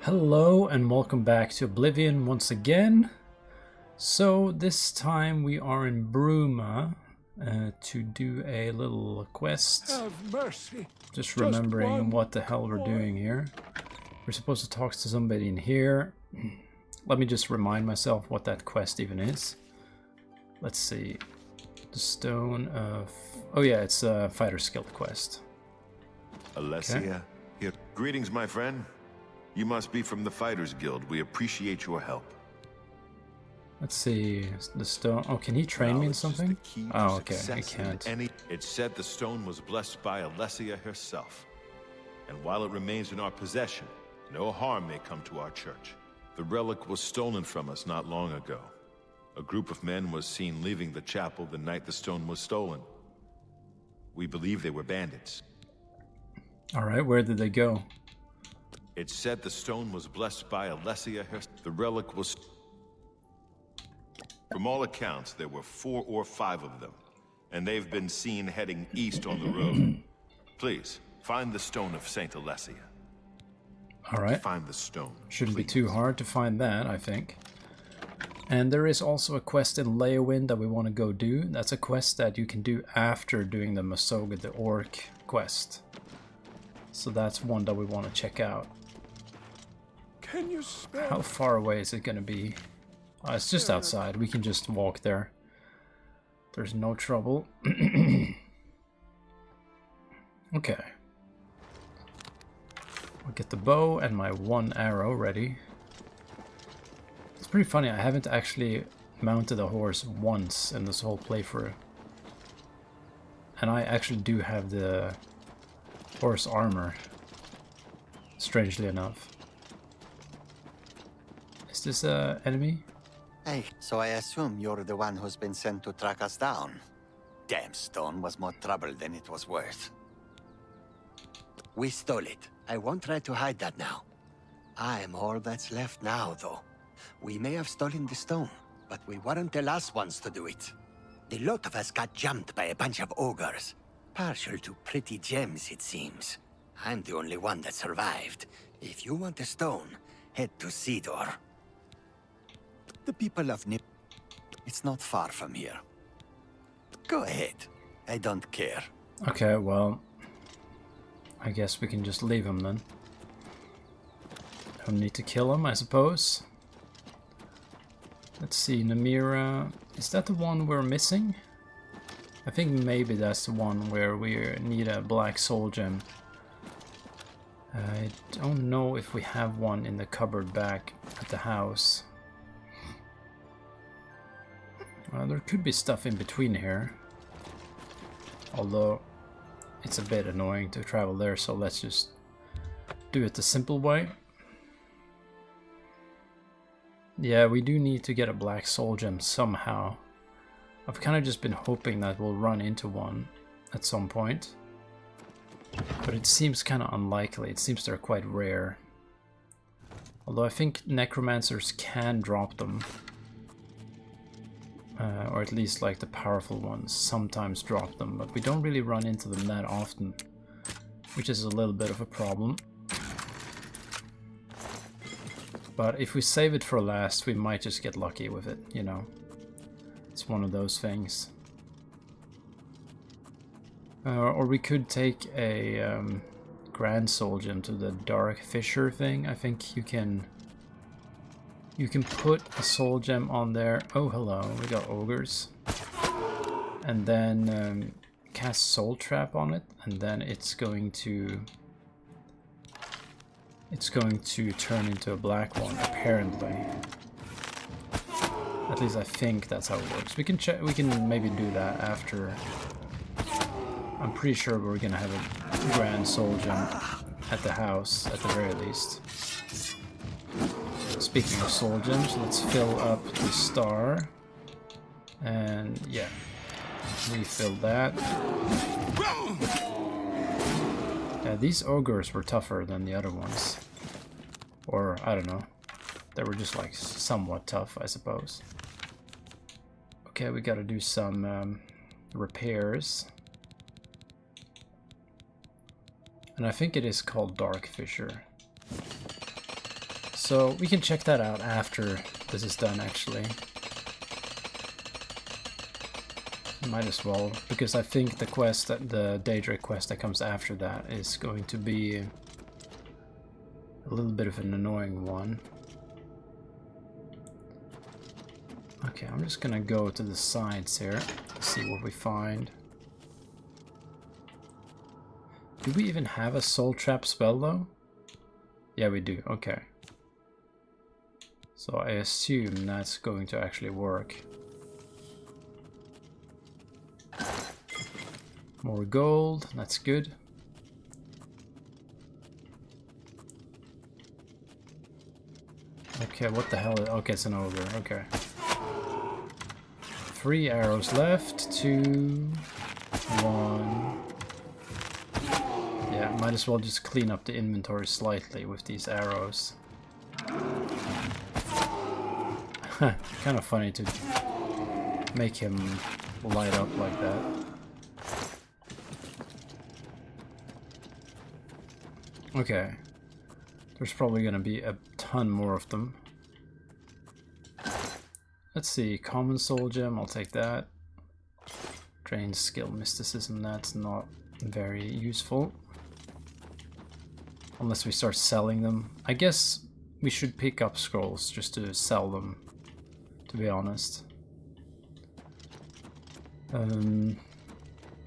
Hello and welcome back to Oblivion once again. So this time we are in Bruma to do a little quest. Have mercy. Just remembering what the hell we're doing here. We're supposed to talk to somebody in here. Let me just remind myself what that quest even is. Let's see. The Stone of... Oh yeah, it's a Fighter's Guild quest. Alessia, Okay. here. Greetings, my friend. You must be from the Fighters Guild. We appreciate your help. Let's see. The stone... Oh, can he train me in Knowledge is the something? key to Oh, okay. He success in can't. It said the stone was blessed by Alessia herself. And while it remains in our possession, no harm may come to our church. The relic was stolen from us not long ago. A group of men was seen leaving the chapel the night the stone was stolen. We believe they were bandits. Alright, where did they go? It said the stone was blessed by Alessia herself. The relic was... From all accounts, there were 4 or 5 of them, and they've been seen heading east on the road. Please, find the stone of Saint Alessia. Alright. Find the stone. Shouldn't be please. too hard to find that, I think. And there is also a quest in Leowin that we want to go do. That's a quest that you can do after doing the Masoga the Orc quest. So that's one that we want to check out. Can you spare? How far away is it going to be? It's just outside. We can just walk there. There's no trouble. Okay. I'll get the bow and my 1 arrow ready. It's pretty funny, I haven't actually mounted a horse once in this whole playthrough. And I actually do have the horse armor, strangely enough. Is this a enemy? Hey, so I assume you're the one who's been sent to track us down. Damn stone was more trouble than it was worth. We stole it. I won't try to hide that now. I'm all that's left now, though. We may have stolen the stone, but we weren't the last ones to do it. The lot of us got jumped by a bunch of ogres. Partial to pretty gems, it seems. I'm the only one that survived. If you want the stone, head to Cedar. The people of Nip... It's not far from here. Go ahead. I don't care. Okay, well, I guess we can just leave him then. Don't need to kill him, I suppose. Let's see, Namira... Is that the one we're missing? I think maybe that's the one where we need a black soul gem. I don't know if we have one in the cupboard back at the house. There could be stuff in between here. Although, it's a bit annoying to travel there, so let's just do it the simple way. Yeah, we do need to get a black soul gem somehow. I've kind of just been hoping that we'll run into one at some point. But it seems kind of unlikely. It seems they're quite rare. Although I think necromancers can drop them. Or at least like the powerful ones sometimes drop them. But we don't really run into them that often. Which is a little bit of a problem. But if we save it for last, we might just get lucky with it, you know. It's one of those things. Or we could take a Grand Soul Gem to the Dark Fisher thing. I think you can put a Soul Gem on there. Oh, hello, we got ogres. And then cast Soul Trap on it, and then it's going to turn into a black one, apparently. At least I think that's how it works. We can check. We can maybe do that after. I'm pretty sure we're gonna have a Grand Soul Gem at the house, at the very least. Speaking of Soul Gems, let's fill up the star. And yeah, refill that. Yeah, these ogres were tougher than the other ones. Or, I don't know. They were just like somewhat tough, I suppose. Okay, we gotta do some repairs. And I think it is called Dark Fisher. So we can check that out after this is done, actually. Might as well, because I think the quest, the Daedric quest that comes after that is going to be a little bit of an annoying one. Okay, I'm just gonna go to the sides here, see what we find. Do we even have a soul trap spell though? Yeah, we do, okay. So I assume that's going to actually work. More gold, that's good. Okay, what the hell? Okay, it's an ogre, okay. 3 arrows left, 2, 1. Yeah, might as well just clean up the inventory slightly with these arrows. Kind of funny to make him light up like that. Okay, there's probably gonna be a ton more of them. Let's see, common soul gem, I'll take that. Drain skill mysticism, that's not very useful. Unless we start selling them. I guess we should pick up scrolls just to sell them, to be honest.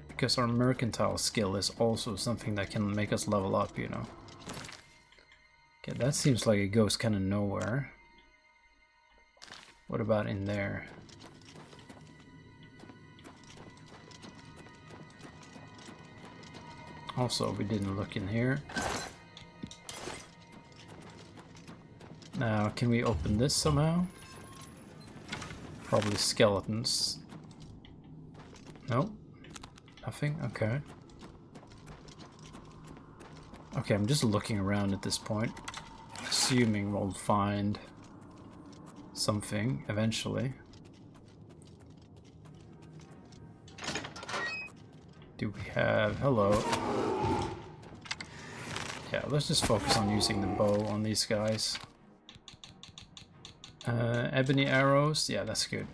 Because our mercantile skill is also something that can make us level up, you know. Okay, that seems like it goes kind of nowhere. What about in there? Also, we didn't look in here. Now, can we open this somehow? Probably skeletons. Nope. Nothing? Okay. Okay, I'm just looking around at this point. Assuming we'll find something eventually. Do we have... Hello. Yeah, let's just focus on using the bow on these guys. Ebony arrows. Yeah, that's good.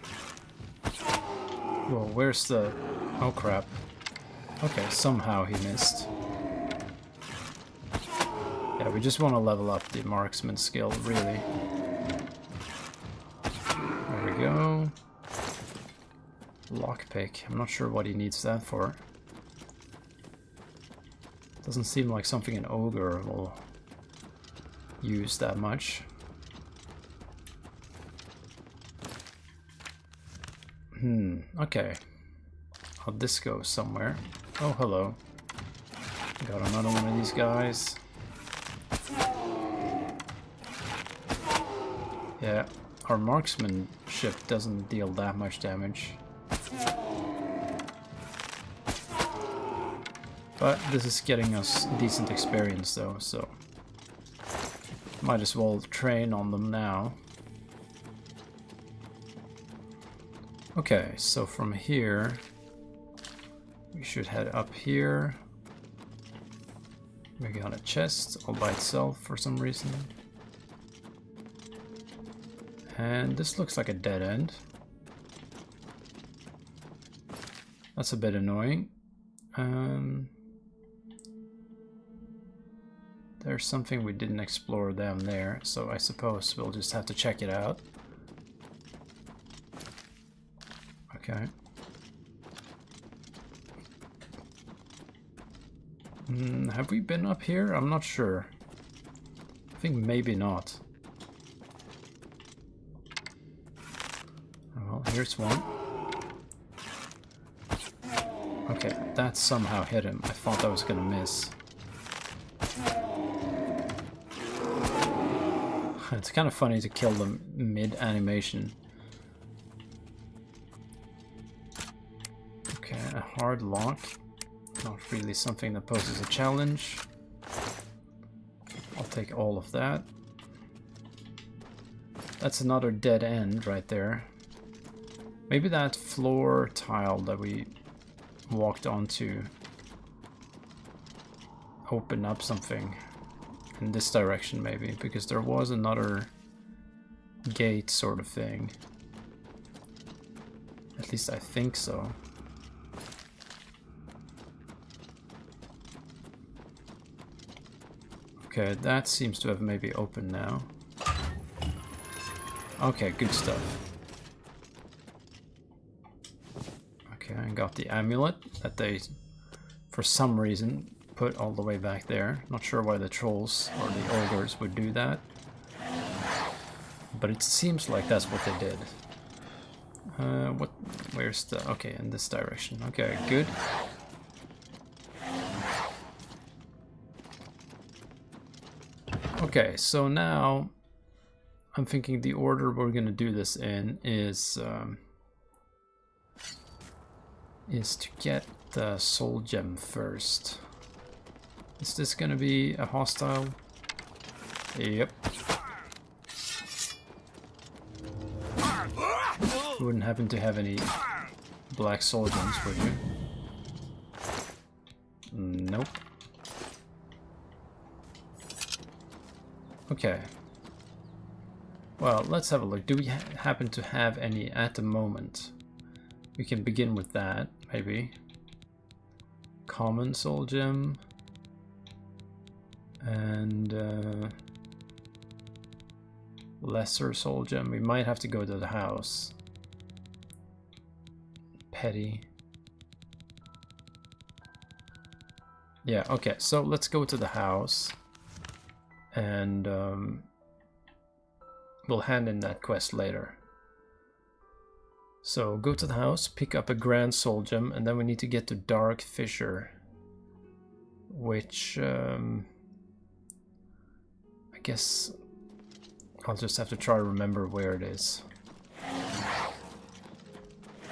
Whoa, where's the... Oh crap. Okay, somehow he missed. Yeah, we just want to level up the marksman skill, really. There we go. Lockpick. I'm not sure what he needs that for. Doesn't seem like something an ogre will use that much. Okay. Oh, this goes somewhere. Oh, hello. Got another one of these guys. Yeah, our marksmanship doesn't deal that much damage. But this is getting us decent experience though, so might as well train on them now. Okay, so from here we should head up here. We got a chest all by itself for some reason. And this looks like a dead end. That's a bit annoying. There's something we didn't explore down there, so I suppose we'll just have to check it out. Okay. Have we been up here? I'm not sure. I think maybe not. Well, here's one. Okay, that somehow hit him. I thought I was gonna miss. It's kind of funny to kill them mid-animation. Okay, a hard lock. Not really something that poses a challenge. I'll take all of that. That's another dead end right there. Maybe that floor tile that we walked onto opened up something. In this direction maybe, because there was another gate sort of thing. At least I think so. Okay, that seems to have maybe opened now. Okay, good stuff. Okay, I got the amulet that they, for some reason, put all the way back there. Not sure why the trolls or the ogres would do that. But it seems like that's what they did. Where's the... Okay, in this direction. Okay, good. Okay, so now I'm thinking the order we're gonna do this in is to get the soul gem first. Is this gonna be a hostile? Yep. You wouldn't happen to have any black soul gems, would you? Nope. Okay. Well, let's have a look. Do we happen to have any at the moment? We can begin with that, maybe. Common soul gem. And lesser soul gem. We might have to go to the house. Petty. Yeah, okay, so let's go to the house. And we'll hand in that quest later. So go to the house, pick up a grand soul gem, and then we need to get to Dark Fissure, which I guess I'll just have to try to remember where it is.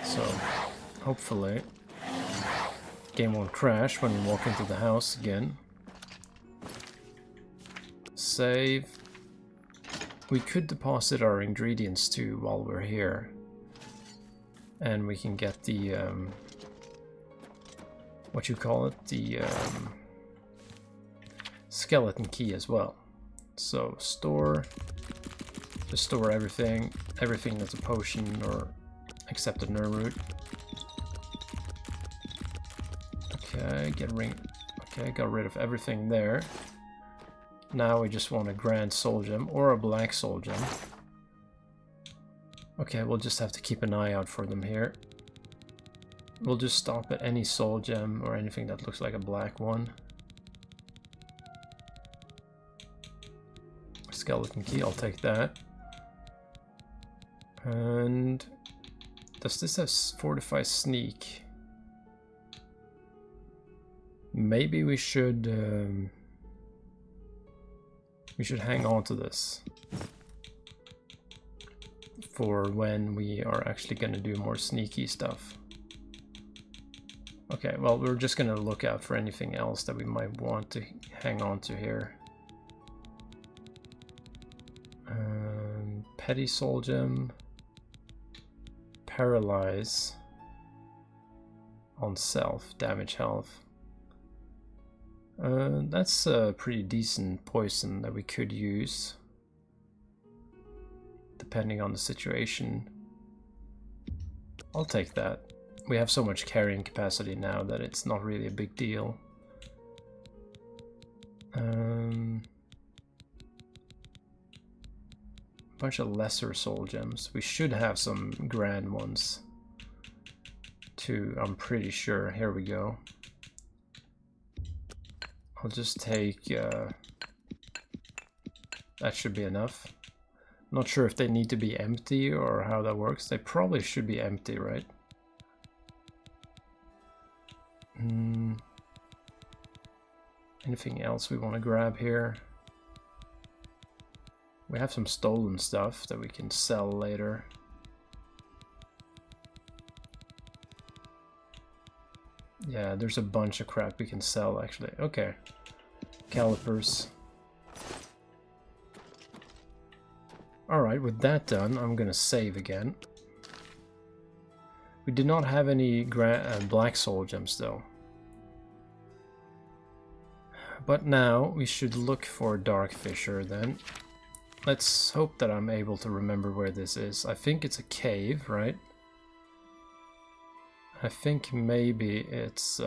So hopefully game won't crash when we walk into the house again. Save. We could deposit our ingredients too while we're here, and we can get the what you call it, the skeleton key as well. So store, just store everything that's a potion or except the nerve root. Okay, got rid of everything there. Now we just want a grand soul gem or a black soul gem. Okay, we'll just have to keep an eye out for them here. We'll just stop at any soul gem or anything that looks like a black one. Skeleton key, I'll take that. And does this have fortify sneak? Maybe we should hang on to this for when we are actually going to do more sneaky stuff. Okay, well, we're just going to look out for anything else that we might want to hang on to here. Petty soul gem, paralyze on self, damage health. That's a pretty decent poison that we could use, depending on the situation. I'll take that. We have so much carrying capacity now that it's not really a big deal. Bunch of lesser soul gems. We should have some grand ones too, I'm pretty sure. Here we go. I'll just take that should be enough. Not sure if they need to be empty or how that works. They probably should be empty, right? Anything else we want to grab here? We have some stolen stuff that we can sell later. Yeah, there's a bunch of crap we can sell actually. Okay. Calipers. Alright, with that done, I'm gonna save again. We did not have any black soul gems though. But now we should look for Dark Fissure then. Let's hope that I'm able to remember where this is. I think it's a cave, right? I think maybe it's...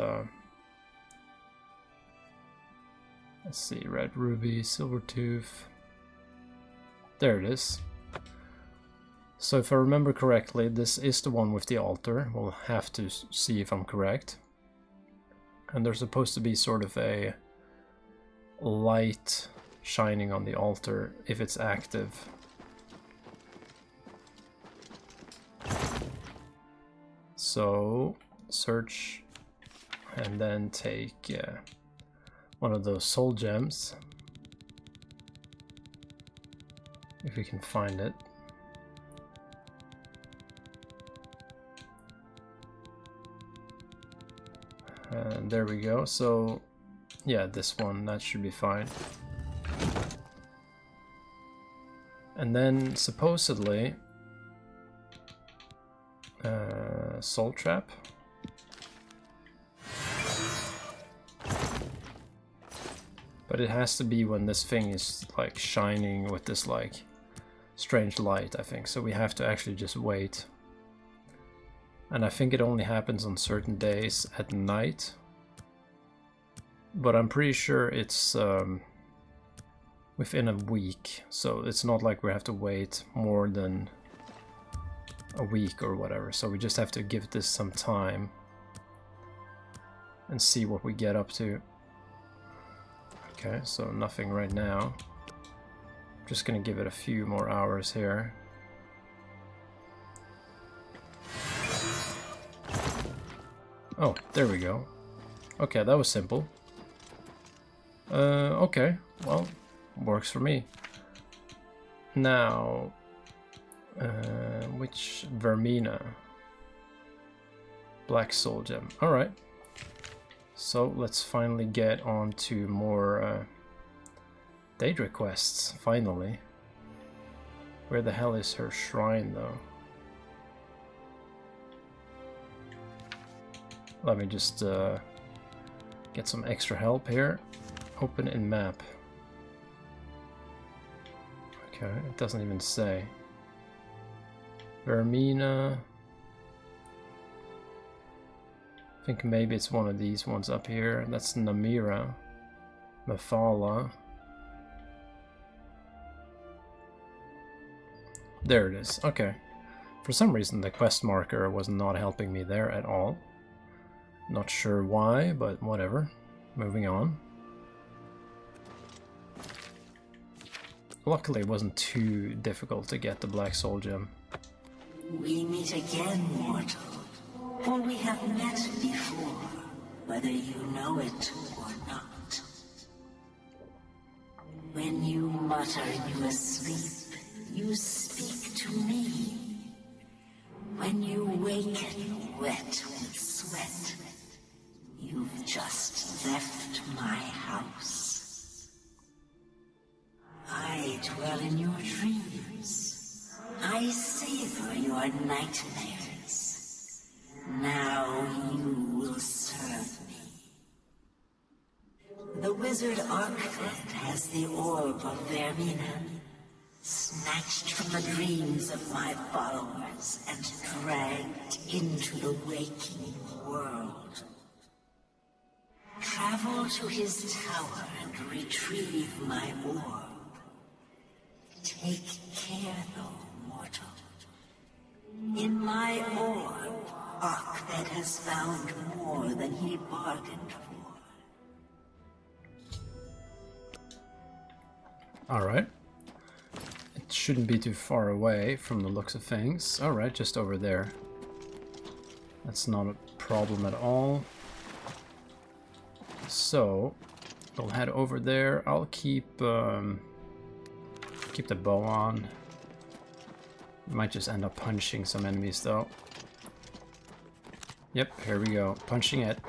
let's see, Red Ruby, Silver Tooth. There it is. So if I remember correctly, this is the one with the altar. We'll have to see if I'm correct. And there's supposed to be sort of a light shining on the altar if it's active. So search and then take one of those soul gems if we can find it. And there we go. So yeah, this one, that should be fine. And then supposedly Soul Trap. But it has to be when this thing is like shining with this like strange light, I think. So we have to actually just wait. And I think it only happens on certain days at night. But I'm pretty sure it's within a week. So it's not like we have to wait more than a week or whatever. So we just have to give this some time and see what we get up to. Okay, so nothing right now. Just gonna give it a few more hours here. Oh, there we go. Okay, that was simple. Okay, well, works for me. Now, which Vermina? Black Soul Gem. Alright. So let's finally get on to more Daedric quests, finally. Where the hell is her shrine, though? Let me just get some extra help here. Open in map. Okay, it doesn't even say. Vermina. I think maybe it's one of these ones up here. That's Namira. Mephala. There it is. Okay. For some reason the quest marker was not helping me there at all. Not sure why, but whatever. Moving on. Luckily it wasn't too difficult to get the Black Soul Gem. We meet again, mortal. For we have met before, whether you know it or not. When you mutter in your sleep, you speak to me. When you waken wet with sweat, you've just left my house. I dwell in your dreams. I savor your nightmares. Now you will serve me. The wizard Arclet has the orb of Vermina, snatched from the dreams of my followers and dragged into the waking world. Travel to his tower and retrieve my orb. Take care, though, mortal. In my orb, Arclet has found more than he bargained for. Alright. It shouldn't be too far away from the looks of things. Alright, just over there. That's not a problem at all. So, we'll head over there. I'll keep the bow on. Might just end up punching some enemies though. Yep, here we go. Punching it.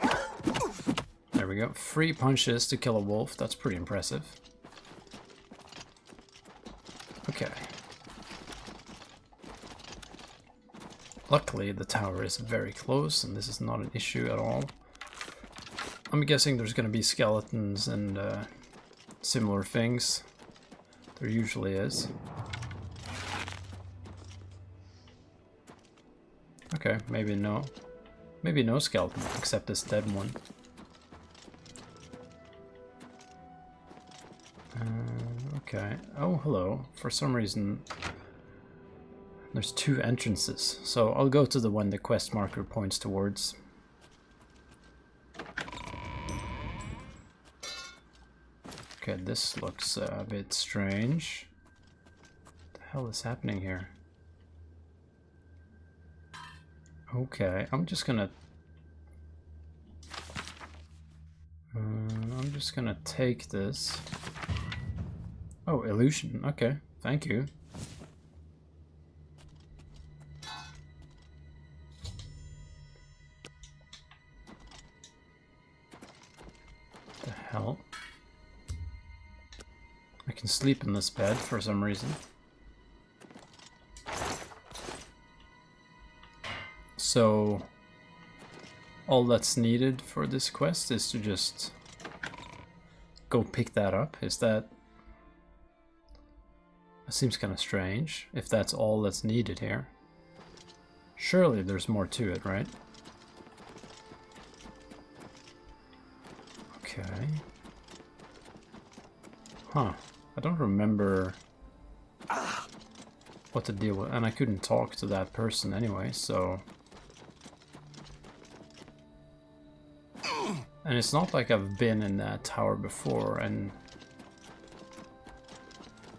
There we go. 3 punches to kill a wolf. That's pretty impressive. Okay. Luckily, the tower is very close, and this is not an issue at all. I'm guessing there's gonna be skeletons and similar things. There usually is. Okay, maybe no. Maybe no skeleton, except this dead one. Okay. Oh, hello. For some reason, there's 2 entrances. So I'll go to the one the quest marker points towards. Okay, this looks a bit strange. What the hell is happening here? Okay, I'm just gonna take this. Oh, illusion. Okay, thank you. The hell? I can sleep in this bed for some reason. So all that's needed for this quest is to just go pick that up. Is that... It seems kind of strange, if that's all that's needed here. Surely there's more to it, right? Okay. Huh. I don't remember what to deal with, and I couldn't talk to that person anyway, so... And it's not like I've been in that tower before and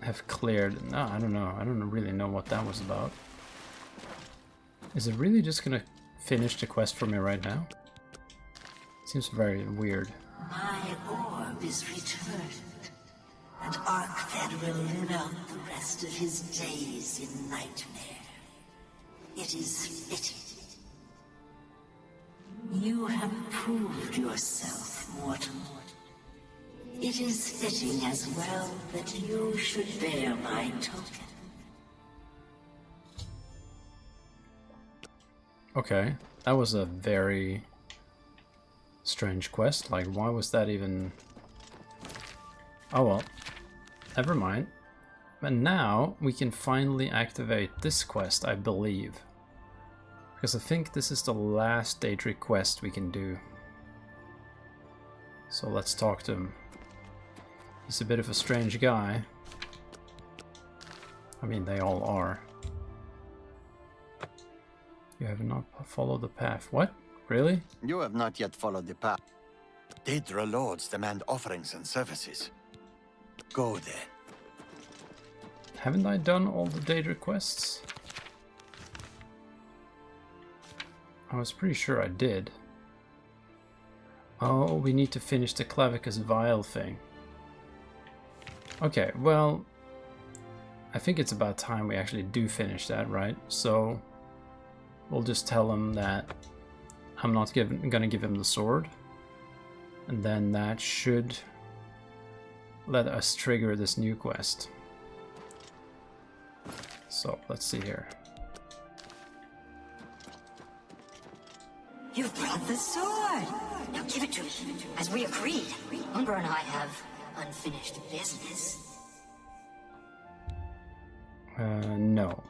have cleared... No, I don't know. I don't really know what that was about. Is it really just gonna finish the quest for me right now? Seems very weird. My orb is returned, and Arkfed will live out the rest of his days in nightmare. It is fitting. You have proved yourself, mortal. It is fitting as well that you should bear my token. Okay, that was a very strange quest. Like, why was that even... Oh well, never mind. And now we can finally activate this quest, I believe. Because I think this is the last Daedric quest we can do. So let's talk to him. He's a bit of a strange guy. I mean, they all are. You have not followed the path. What? Really? You have not yet followed the path. Daedra lords demand offerings and services. Go then. Haven't I done all the Daedric quests? I was pretty sure I did. Oh, we need to finish the Clavicus Vial thing. Okay, well, I think it's about time we actually do finish that, right? So we'll just tell him that I'm not gonna give him the sword, and then that should let us trigger this new quest. So let's see here. You've brought the sword! Now give it to me. As we agreed, Umber and I have unfinished business. No.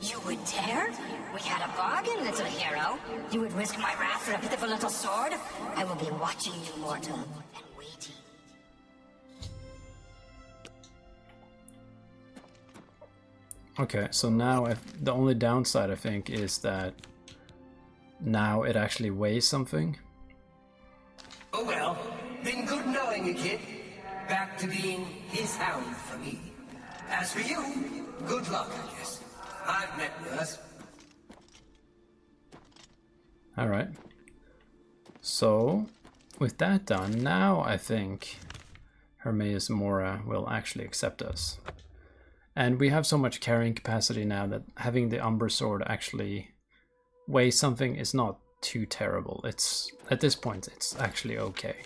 You would dare? We had a bargain, little hero. You would risk my wrath for a pitiful little sword? I will be watching you, mortal, and waiting. Okay, so now the only downside, I think, is that now it actually weighs something. Oh well, been good knowing you, kid. Back to being his hound for me. As for you, good luck, I guess. I've met worse. Alright. So, with that done, now I think Hermaeus Mora will actually accept us. And we have so much carrying capacity now that having the Umber Sword actually weigh something is not too terrible. It's, at this point, it's actually okay.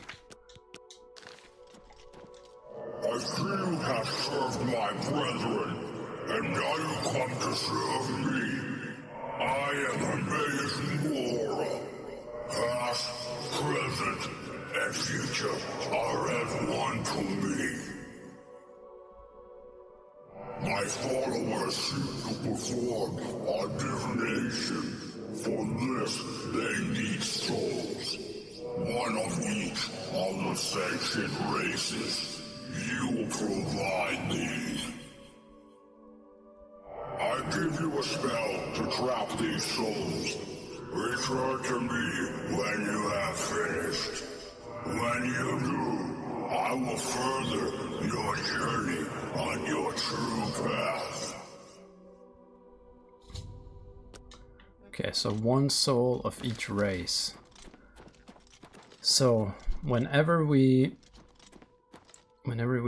I see you have served my brethren, and now you come to serve me. I am Hermaeus Mora, past, present, and future are as one to me. My followers seek to perform a divination. For this, they need souls. One of each of the sanctioned races. You provide these. I give you a spell to trap these souls. Return to me when you have finished. When you do, I will further your journey on your true path. Okay, so one soul of each race. So whenever we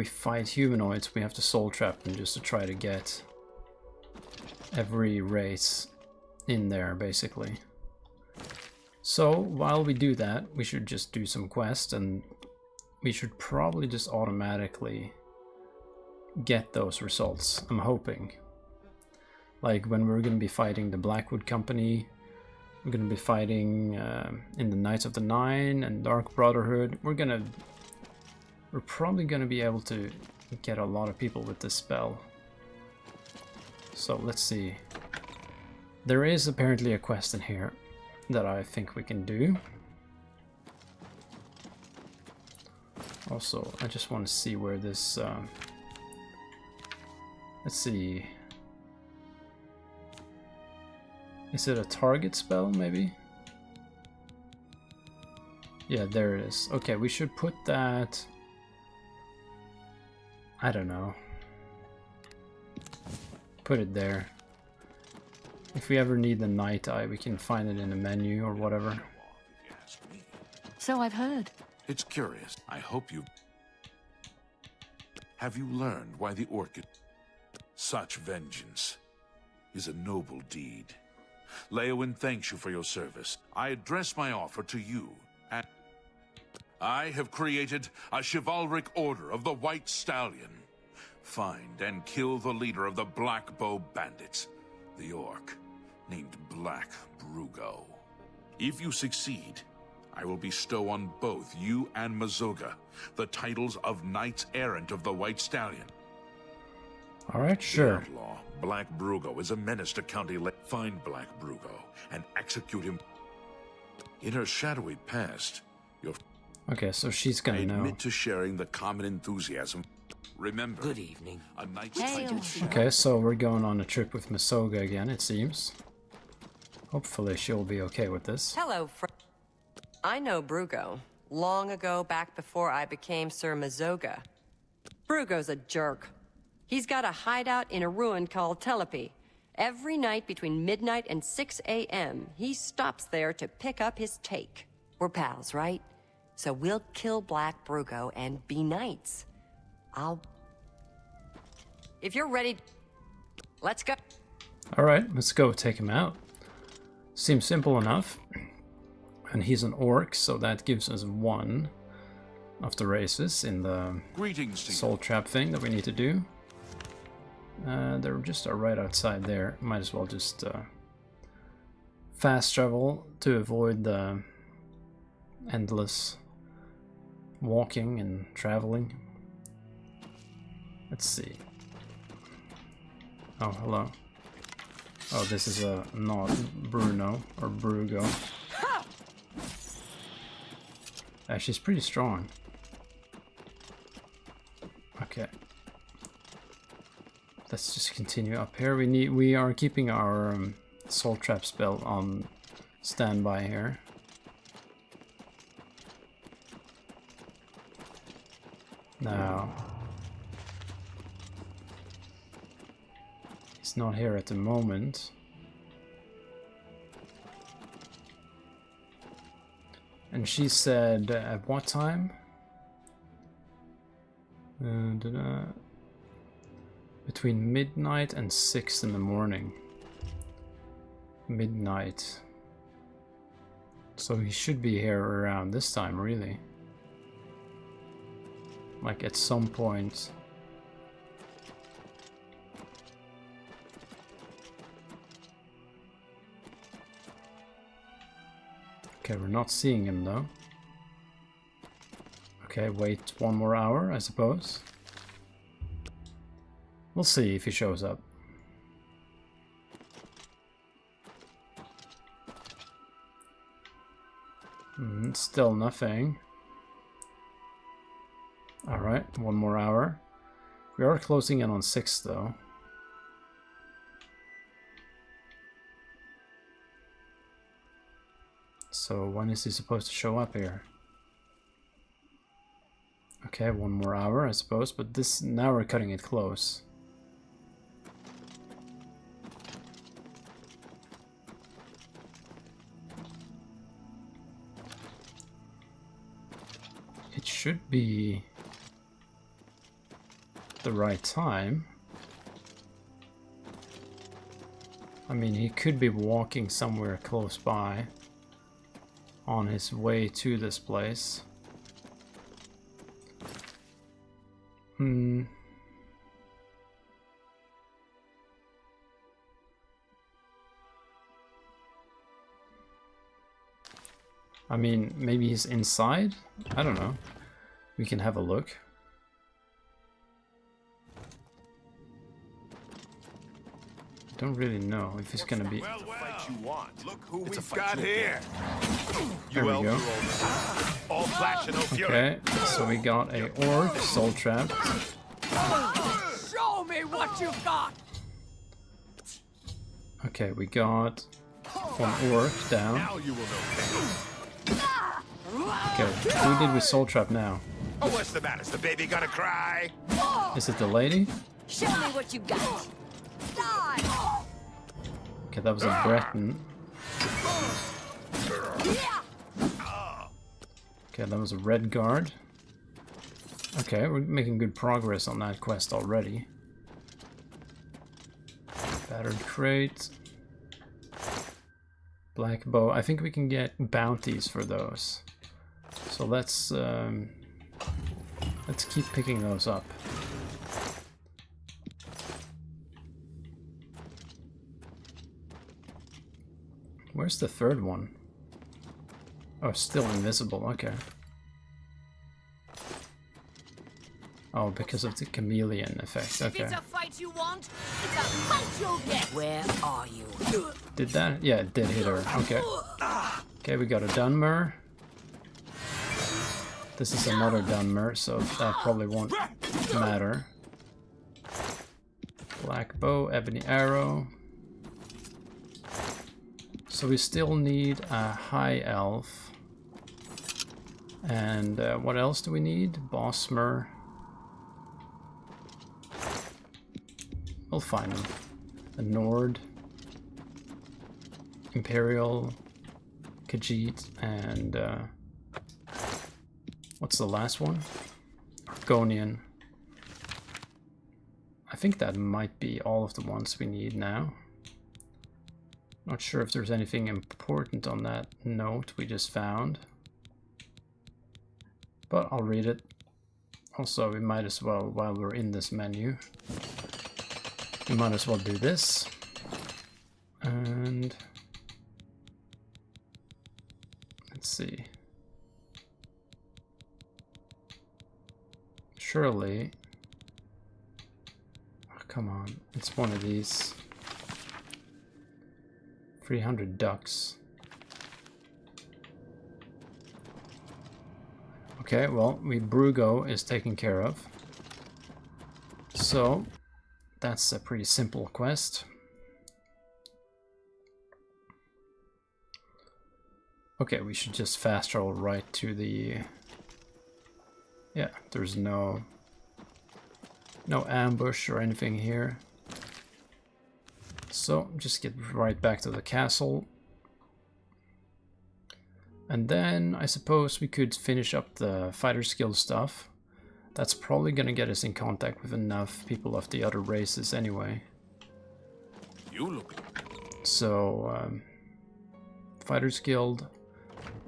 fight humanoids, we have to soul trap them just to try to get every race in there, basically. So while we do that, we should just do some quests, and we should probably just automatically get those results, I'm hoping. Like when we're going to be fighting the Blackwood Company, we're going to be fighting in the Knights of the Nine and Dark Brotherhood. We're probably going to be able to get a lot of people with this spell. So let's see. There is apparently a quest in here that I think we can do. Also, I just want to see where this... let's see. Is it a target spell, maybe? Yeah, there it is. Okay, we should put that... I don't know. Put it there. If we ever need the Night Eye, we can find it in the menu or whatever. So I've heard. It's curious. I hope you... Have you learned why the Orchid... Such vengeance is a noble deed. Leowyn thanks you for your service. I address my offer to you, and... I have created a chivalric order of the White Stallion. Find and kill the leader of the Black Bow Bandits, the orc, named Black Brugo. If you succeed, I will bestow on both you and Mazoga the titles of Knights Errant of the White Stallion. Alright, sure. The outlaw, Black Brugo, is a menace to County Lake. Find Black Brugo and execute him. In her shadowy past, your... Okay, so she's gonna know. Admit to sharing the common enthusiasm. Remember, Good evening. A knight's Hey, title. Okay, so we're going on a trip with Masoga again, it seems. Hopefully she'll be okay with this. Hello, I know Brugo. Long ago, back before I became Sir Mazoga. Brugo's a jerk. He's got a hideout in a ruin called Telepi. Every night between midnight and 6 a.m., he stops there to pick up his take. We're pals, right? So we'll kill Black Brugo and be knights. If you're ready, let's go. Alright, let's go take him out. Seems simple enough. And he's an orc, so that gives us one of the races in the Greetings to soul trap thing that we need to do. They're just right outside there. Might as well just fast travel to avoid the endless walking and traveling. Let's see. Oh, hello. Oh, this is not Bruno or Brugo. She's pretty strong. Okay. Let's just continue up here. We are keeping our soul trap spell on standby here. Now, he's not here at the moment. And she said, at what time? Between midnight and 6 in the morning. Midnight. So he should be here around this time, really. Like at some point. Okay, we're not seeing him though. Okay, wait 1 more hour, I suppose. We'll see if he shows up. Still nothing. Alright, 1 more hour. We are closing in on 6 though. So when is he supposed to show up here? Okay, 1 more hour I suppose, but this now we're cutting it close. It should be the right time. I mean, he could be walking somewhere close by on his way to this place. I mean, maybe he's inside? I don't know. We can have a look. Don't really know if he's gonna be... Well, you want. Look who It's a we've fight got you here. There we go. All flash and no fury. Okay, so we got a orc, soul trapped. Show me what you've got! Okay, we got 1 orc down. Now you will know pain. Okay, who did we soul trap now? Oh, what's the matter? Is the baby gonna cry? Is it the lady? Show me what you got. Die! Okay, that was a Breton. Okay, that was a red guard. Okay, we're making good progress on that quest already. Battered crate. Black bow. I think we can get bounties for those. So let's keep picking those up. Where's the 3rd one? Oh, still invisible, okay. Oh, because of the chameleon effect, okay. If it's a fight you want, it's a fight you'll get. Where are you? Did that? Yeah, it did hit her, okay. Okay, we got a Dunmer. This is another Dunmer, so that probably won't matter. Black bow, ebony arrow. So we still need a high elf. And what else do we need? Bosmer. We'll find them. A Nord. Imperial. Khajiit. And what's the last one? Argonian. I think that might be all of the ones we need now. Not sure if there's anything important on that note we just found. But I'll read it. Also, we might as well, while we're in this menu, we might as well do this. And let's see. Surely, oh, come on, it's one of these. 300 ducks. Okay, well, Brugo is taken care of. So, that's a pretty simple quest. Okay, we should just fast travel right to the... Yeah, there's no ambush or anything here. So, just get right back to the castle. And then, I suppose we could finish up the fighter skill stuff. That's probably gonna get us in contact with enough people of the other races anyway. You look... So, Fighters Guild.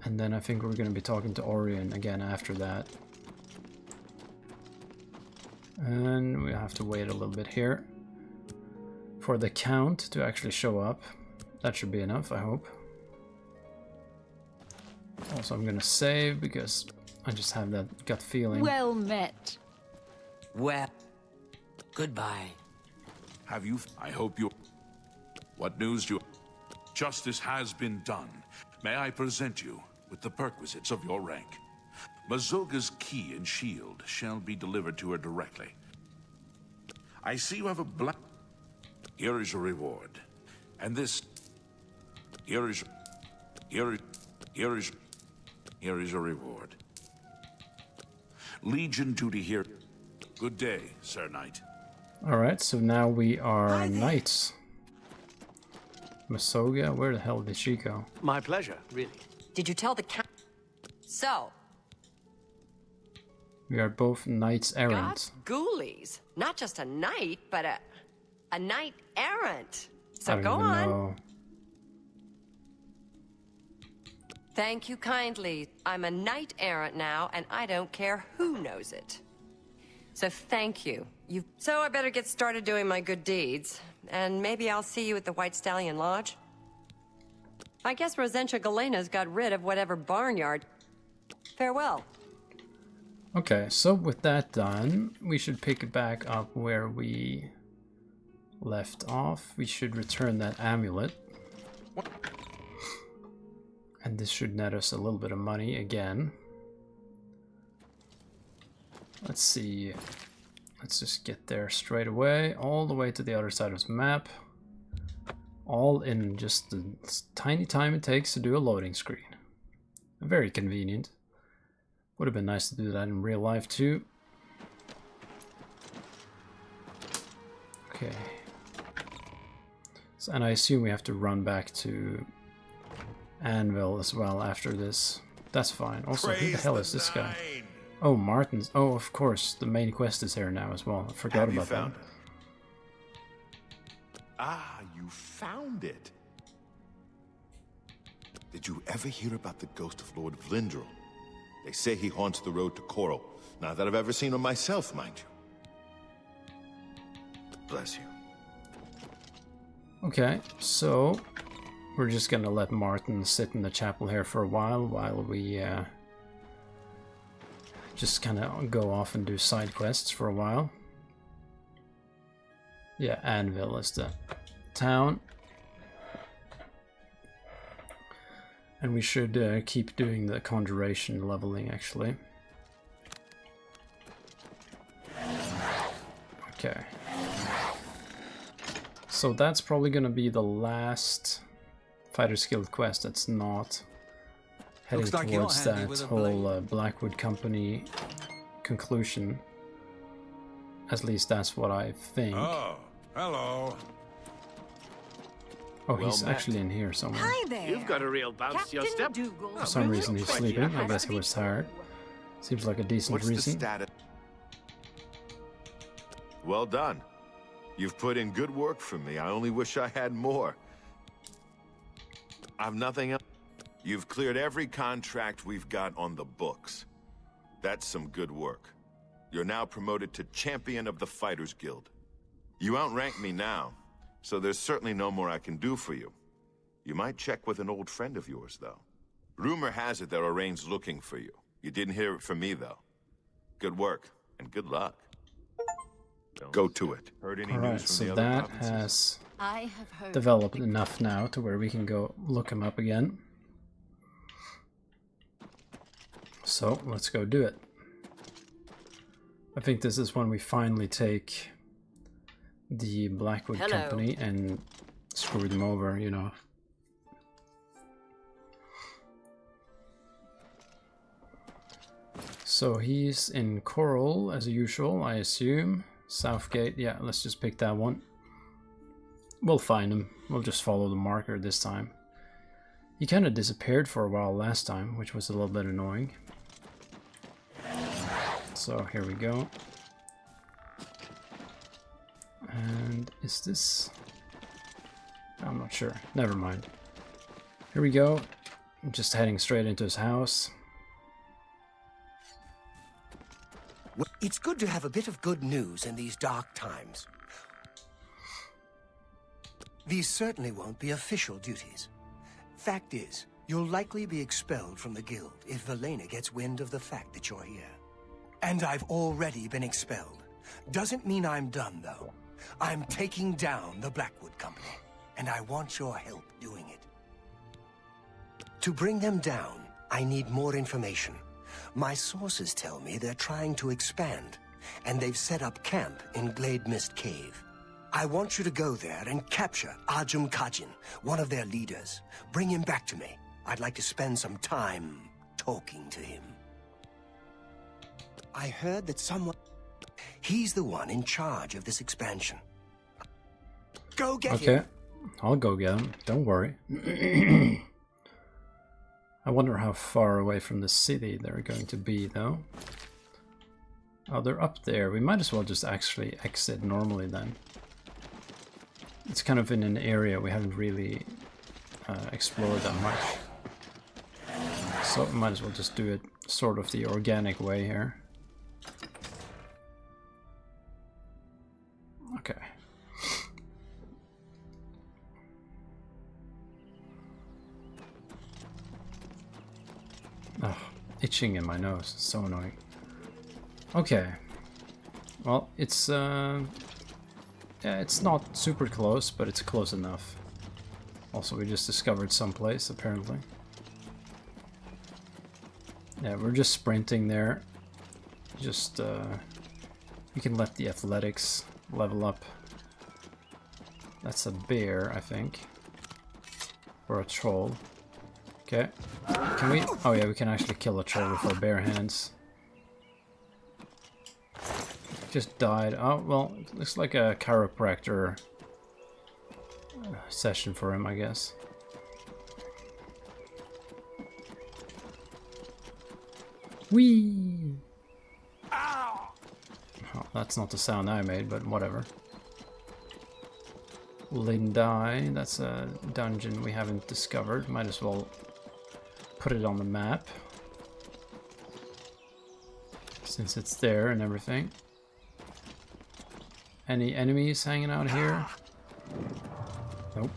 And then I think we're gonna be talking to Orion again after that. And we have to wait a little bit here for the count to actually show up. That should be enough, I hope. Also, I'm gonna save because I just have that gut feeling. Well met. Well, goodbye. Have you... I hope you... What news do you... Justice has been done. May I present you with the perquisites of your rank. Mazoga's key and shield shall be delivered to her directly. I see you have a black... Here is your reward. And this... Here is your reward. Legion duty here. Good day, Sir Knight. Alright, so now we are knights. Masoga, where the hell did she go? My pleasure, really. Did you tell the So, We are both knights errant. God's ghoulies. Not just a knight, but a knight errant. I So don't go even on. know. Thank you kindly. I'm a knight errant now, and I don't care who knows it. So thank you. So I better get started doing my good deeds, and maybe I'll see you at the White Stallion Lodge. I guess Rosentia Galena's got rid of whatever barnyard. Farewell. Okay, so with that done, we should pick it back up where we left off. We should return that amulet. And this should net us a little bit of money again. Let's see. Let's just get there straight away, all the way to the other side of the map. All in just the tiny time it takes to do a loading screen. Very convenient. Would have been nice to do that in real life too. Okay. So, and I assume we have to run back to Anvil as well after this. That's fine. Also, who the hell is this guy? Oh, Martin's. Oh, of course. The main quest is here now as well. I forgot about that. Ah, you found it. Did you ever hear about the ghost of Lord Vlindrel? They say he haunts the road to Coral. Not that I've ever seen him myself, mind you. Bless you. Okay, so we're just gonna let Martin sit in the chapel here for a while we just kind of go off and do side quests for a while. Yeah, Anvil is the town. And we should keep doing the conjuration leveling, actually. Okay. So that's probably going to be the last Fighter's Guild quest that's not heading towards that whole Blackwood Company conclusion. At least that's what I think. Oh, hello. Oh, he's actually in here somewhere. Hi there. You've got a real bounce to your step. For some reason he's sleeping. I guess he was tired. Seems like a decent What's reason. the status? Well done. You've put in good work for me. I only wish I had more. I've nothing else. You've cleared every contract we've got on the books. That's some good work. You're now promoted to Champion of the Fighters Guild. You outrank me now, so there's certainly no more I can do for you. You might check with an old friend of yours, though. Rumor has it there are Rains looking for you. You didn't hear it from me, though. Good work, and good luck. Go to it. Heard any Alright, news from so the other that provinces? has developed enough now to where we can go look him up again. So, let's go do it. I think this is when we finally take the Blackwood Company and screw them over, you know. So he's in Coral as usual, I assume. Southgate, yeah, let's just pick that one. We'll find him. We'll just follow the marker this time. He kind of disappeared for a while last time, which was a little bit annoying. So here we go. And is this... I'm not sure. Never mind. Here we go. I'm just heading straight into his house. Well, it's good to have a bit of good news in these dark times. These certainly won't be official duties. Fact is, You'll likely be expelled from the guild if Velena gets wind of the fact that you're here. And I've already been expelled. Doesn't mean I'm done, though. I'm taking down the Blackwood Company, and I want your help doing it. To bring them down, I need more information. My sources tell me they're trying to expand, and they've set up camp in Glade Mist Cave. I want you to go there and capture Ajum Kajin, one of their leaders. Bring him back to me. I'd like to spend some time talking to him. I heard that someone... He's the one in charge of this expansion. Go get him! Okay, I'll go get him. Don't worry. I wonder how far away from the city they're going to be, though. Oh, they're up there. We might as well just actually exit normally then. It's kind of in an area we haven't really explored that much. So we might as well just do it sort of the organic way here. Okay. Oh, itching in my nose. So annoying. Okay. Well, it's yeah, it's not super close, but it's close enough. Also, we just discovered someplace, apparently. Yeah, we're just sprinting there. Just, we can let the athletics level up. That's a bear, I think. Or a troll. Okay. Can we... Oh yeah, we can actually kill a troll with our bare hands. Just died. Oh, well, it looks like a chiropractor session for him, I guess. Whee! Oh, that's not the sound I made, but whatever. Lindai, that's a dungeon we haven't discovered. Might as well put it on the map, since it's there and everything. Any enemies hanging out here? Nope.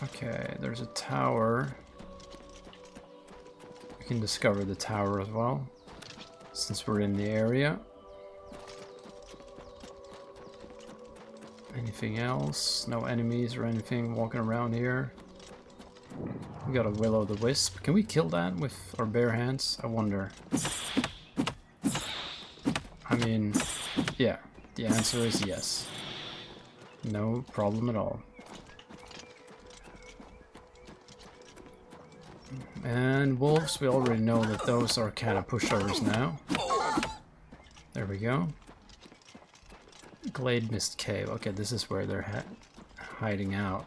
Okay, there's a tower. We can discover the tower as well, since we're in the area. Anything else? No enemies or anything walking around here. We got a will-o'-the-wisp. Can we kill that with our bare hands? I wonder. I mean, yeah. The answer is yes. No problem at all. And wolves, we already know that those are kind of pushovers now. There we go. Glade Mist Cave. Okay, this is where they're hiding out.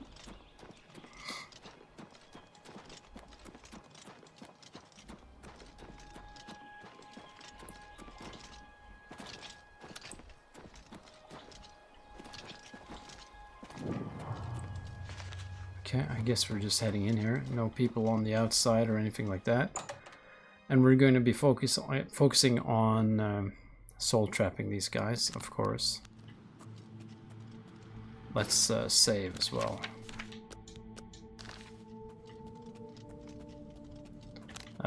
Okay, I guess we're just heading in here. No people on the outside or anything like that. And we're going to be focusing on soul trapping these guys, of course. Let's save as well.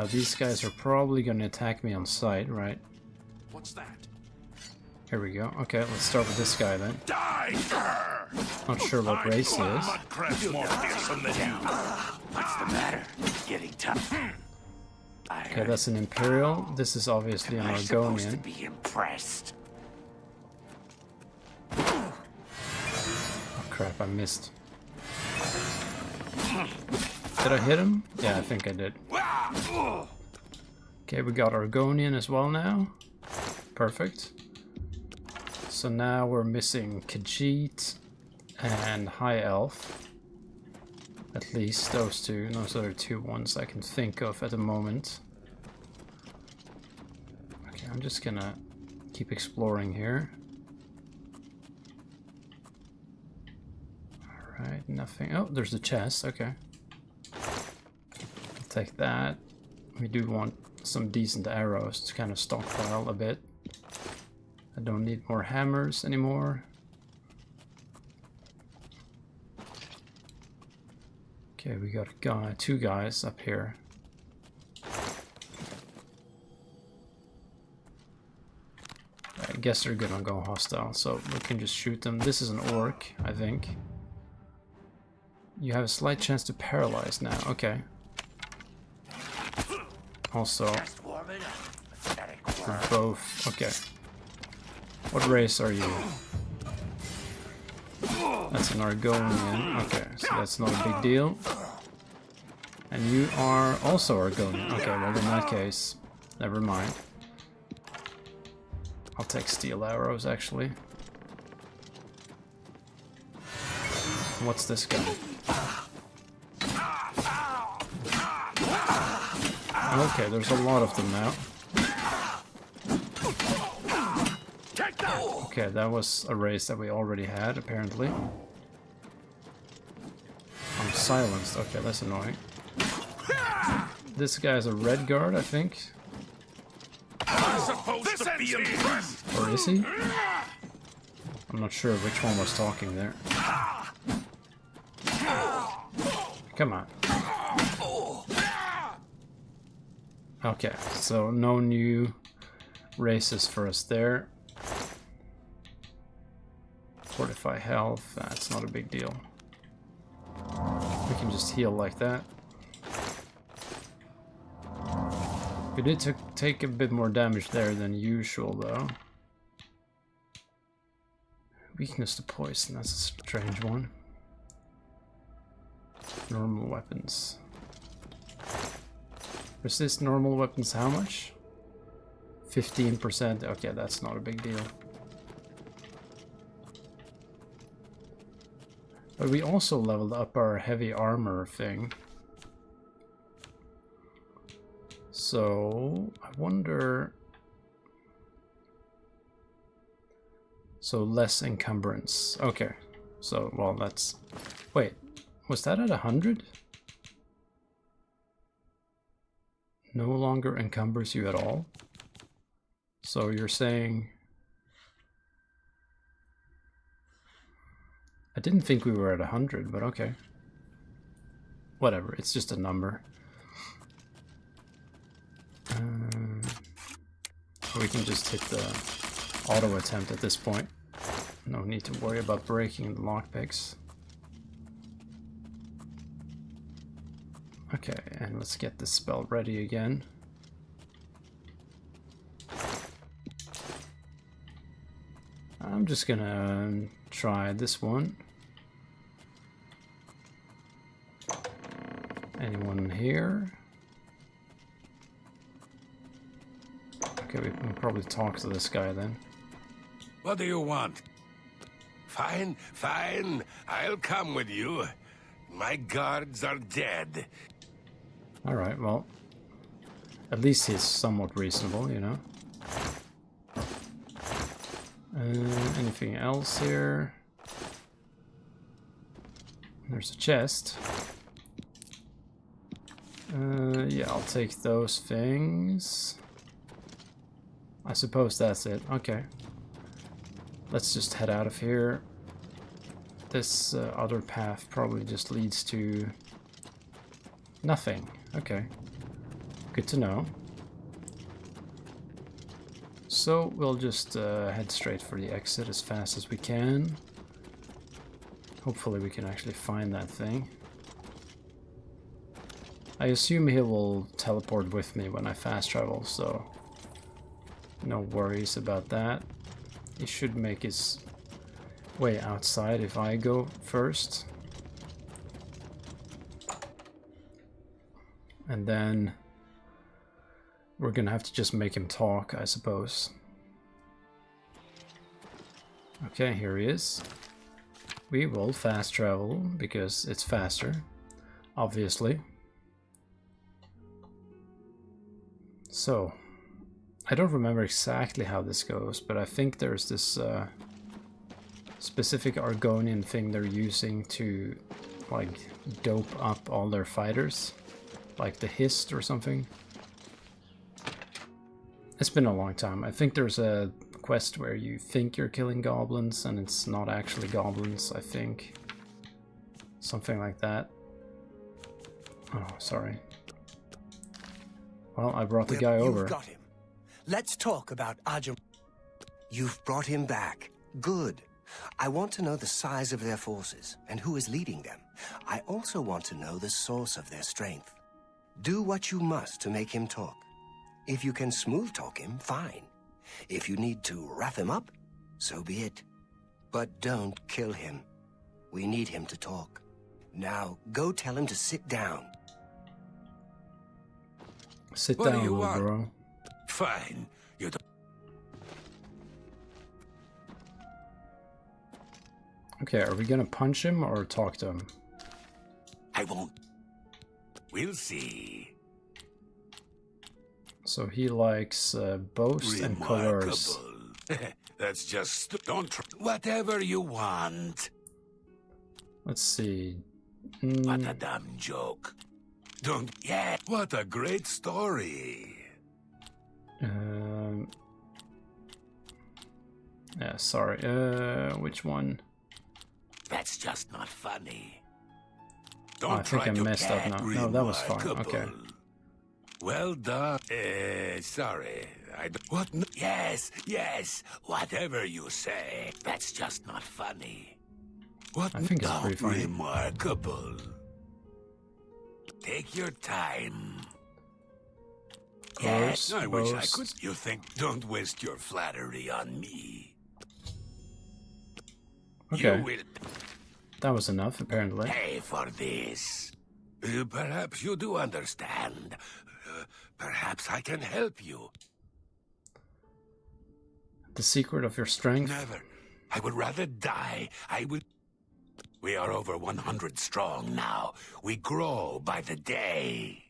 These guys are probably going to attack me on sight, right? What's that? Here we go. Okay, let's start with this guy then. Die! Not sure what race he is. What's the matter? Getting tough. Okay, that's an Imperial. This is obviously an Supposed to Argonian. be impressed. Oh crap, I missed. Did I hit him? Yeah, I think I did. Okay, we got Argonian as well now. Perfect. So now we're missing Khajiit and High Elf. At least those two. Those are the two ones I can think of at the moment. Okay, I'm just gonna keep exploring here. Alright, nothing. Oh, there's a chest. Okay. I'll take that. We do want some decent arrows to kind of stockpile a bit. I don't need more hammers anymore. Okay, we got a guy, two guys up here. I guess they're gonna go hostile, so we can just shoot them. This is an orc, I think. You have a slight chance to paralyze now. Okay. Also, for both. Okay. What race are you? That's an Argonian. Okay, so that's not a big deal. And you are also Argonian. Okay, well in that case, never mind. I'll take steel arrows actually. What's this guy? Okay, there's a lot of them now. Okay, that was a race that we already had, apparently. I'm silenced. Okay, that's annoying. This guy's a red guard, I think. Supposed to be impressed. Or is he? I'm not sure which one was talking there. Come on. Okay, so no new races for us there. Fortify health, that's not a big deal. We can just heal like that. We did take a bit more damage there than usual though. Weakness to poison, that's a strange one. Normal weapons. Resist normal weapons how much? 15%, okay, that's not a big deal. But we also leveled up our heavy armor thing. So, I wonder... So, less encumbrance. Okay. So, well, that's... Wait, was that at 100? No longer encumbers you at all? So, you're saying... I didn't think we were at 100, but okay. Whatever, it's just a number. We can just hit the auto attempt at this point. No need to worry about breaking the lockpicks. Okay, and let's get this spell ready again. I'm just gonna try this one. Anyone here? Okay, we can probably talk to this guy then. What do you want? Fine, fine. I'll come with you. My guards are dead. Alright, well, at least he's somewhat reasonable, you know. Anything else here? There's a chest. Yeah, I'll take those things. I suppose that's it. Okay. Let's just head out of here. This other path probably just leads to nothing. Okay. Good to know. So we'll just head straight for the exit as fast as we can. Hopefully we can actually find that thing. I assume he will teleport with me when I fast travel, so no worries about that. He should make his way outside if I go first. And then we're gonna have to just make him talk, I suppose. Okay, here he is. We will fast travel because it's faster, obviously. So, I don't remember exactly how this goes, but I think there's this specific Argonian thing they're using to like dope up all their fighters, like the Hist or something. It's been a long time. I think there's a quest where you think you're killing goblins and it's not actually goblins, I think. Something like that. Oh, sorry. Well, I brought the Well, guy you've over. got him. Let's talk about Ajam. You've brought him back. Good. I want to know the size of their forces and who is leading them. I also want to know the source of their strength. Do what you must to make him talk. If you can smooth talk him, fine. If you need to wrap him up, so be it. But don't kill him. We need him to talk. Now, go tell him to sit down. Sit What do down, you little want? bro. Fine. You don't... Okay, are we gonna punch him or talk to him? I won't. We'll see. So he likes boast and coerce. That's just... Don't try. Whatever you want. Let's see. What a dumb joke. Don't... Yeah, what a great story. Yeah, sorry. Which one? That's just not funny. Oh, I think I messed up now. No, that was fine. Okay. Well done. Sorry. I don't... What? Yes, yes. Whatever you say. That's just not funny. What? I think it's pretty funny. Remarkable. Take your time. Coerce, Yes, I wish I boast. could. You think? Don't waste your flattery on me. Okay. You will That was enough, apparently. pay for this. Perhaps you do understand. Perhaps I can help you. The secret of your strength? Never. I would rather die. I would... We are over 100 strong now. We grow by the day.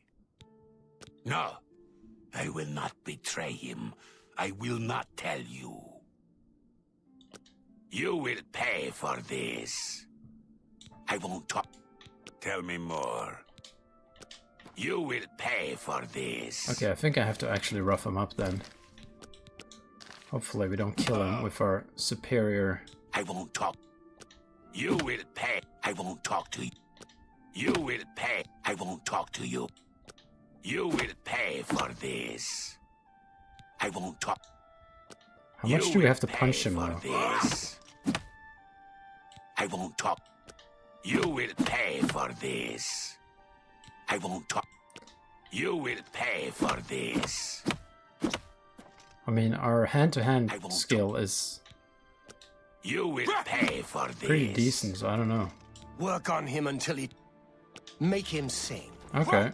No. I will not betray him. I will not tell you. You will pay for this. I won't talk. Tell me more. You will pay for this. Okay, I think I have to actually rough him up then. Hopefully we don't kill him with our superior... I won't talk. You will pay. I won't talk to you. You will pay. I won't talk to you. You will pay for this. I won't talk. How much do we have to punch him for though? this. I won't talk. You will pay for this. I won't talk. You will pay for this. I mean, our hand-to-hand skill is You will pay for this. pretty decent, so I don't know. Work on him until he... Make him sing. Okay.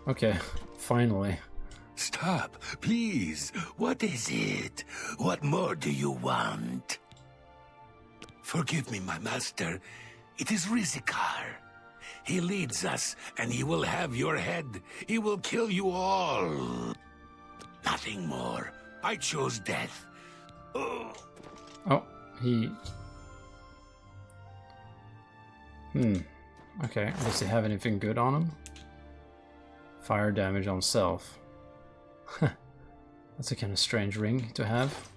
Okay, finally. Stop, please. What is it? What more do you want? Forgive me, my master. It is Rizikar. He leads us, and he will have your head. He will kill you all. Nothing more. I chose death. Oh. Oh, he... Okay, does he have anything good on him? Fire damage on self. That's a kind of strange ring to have.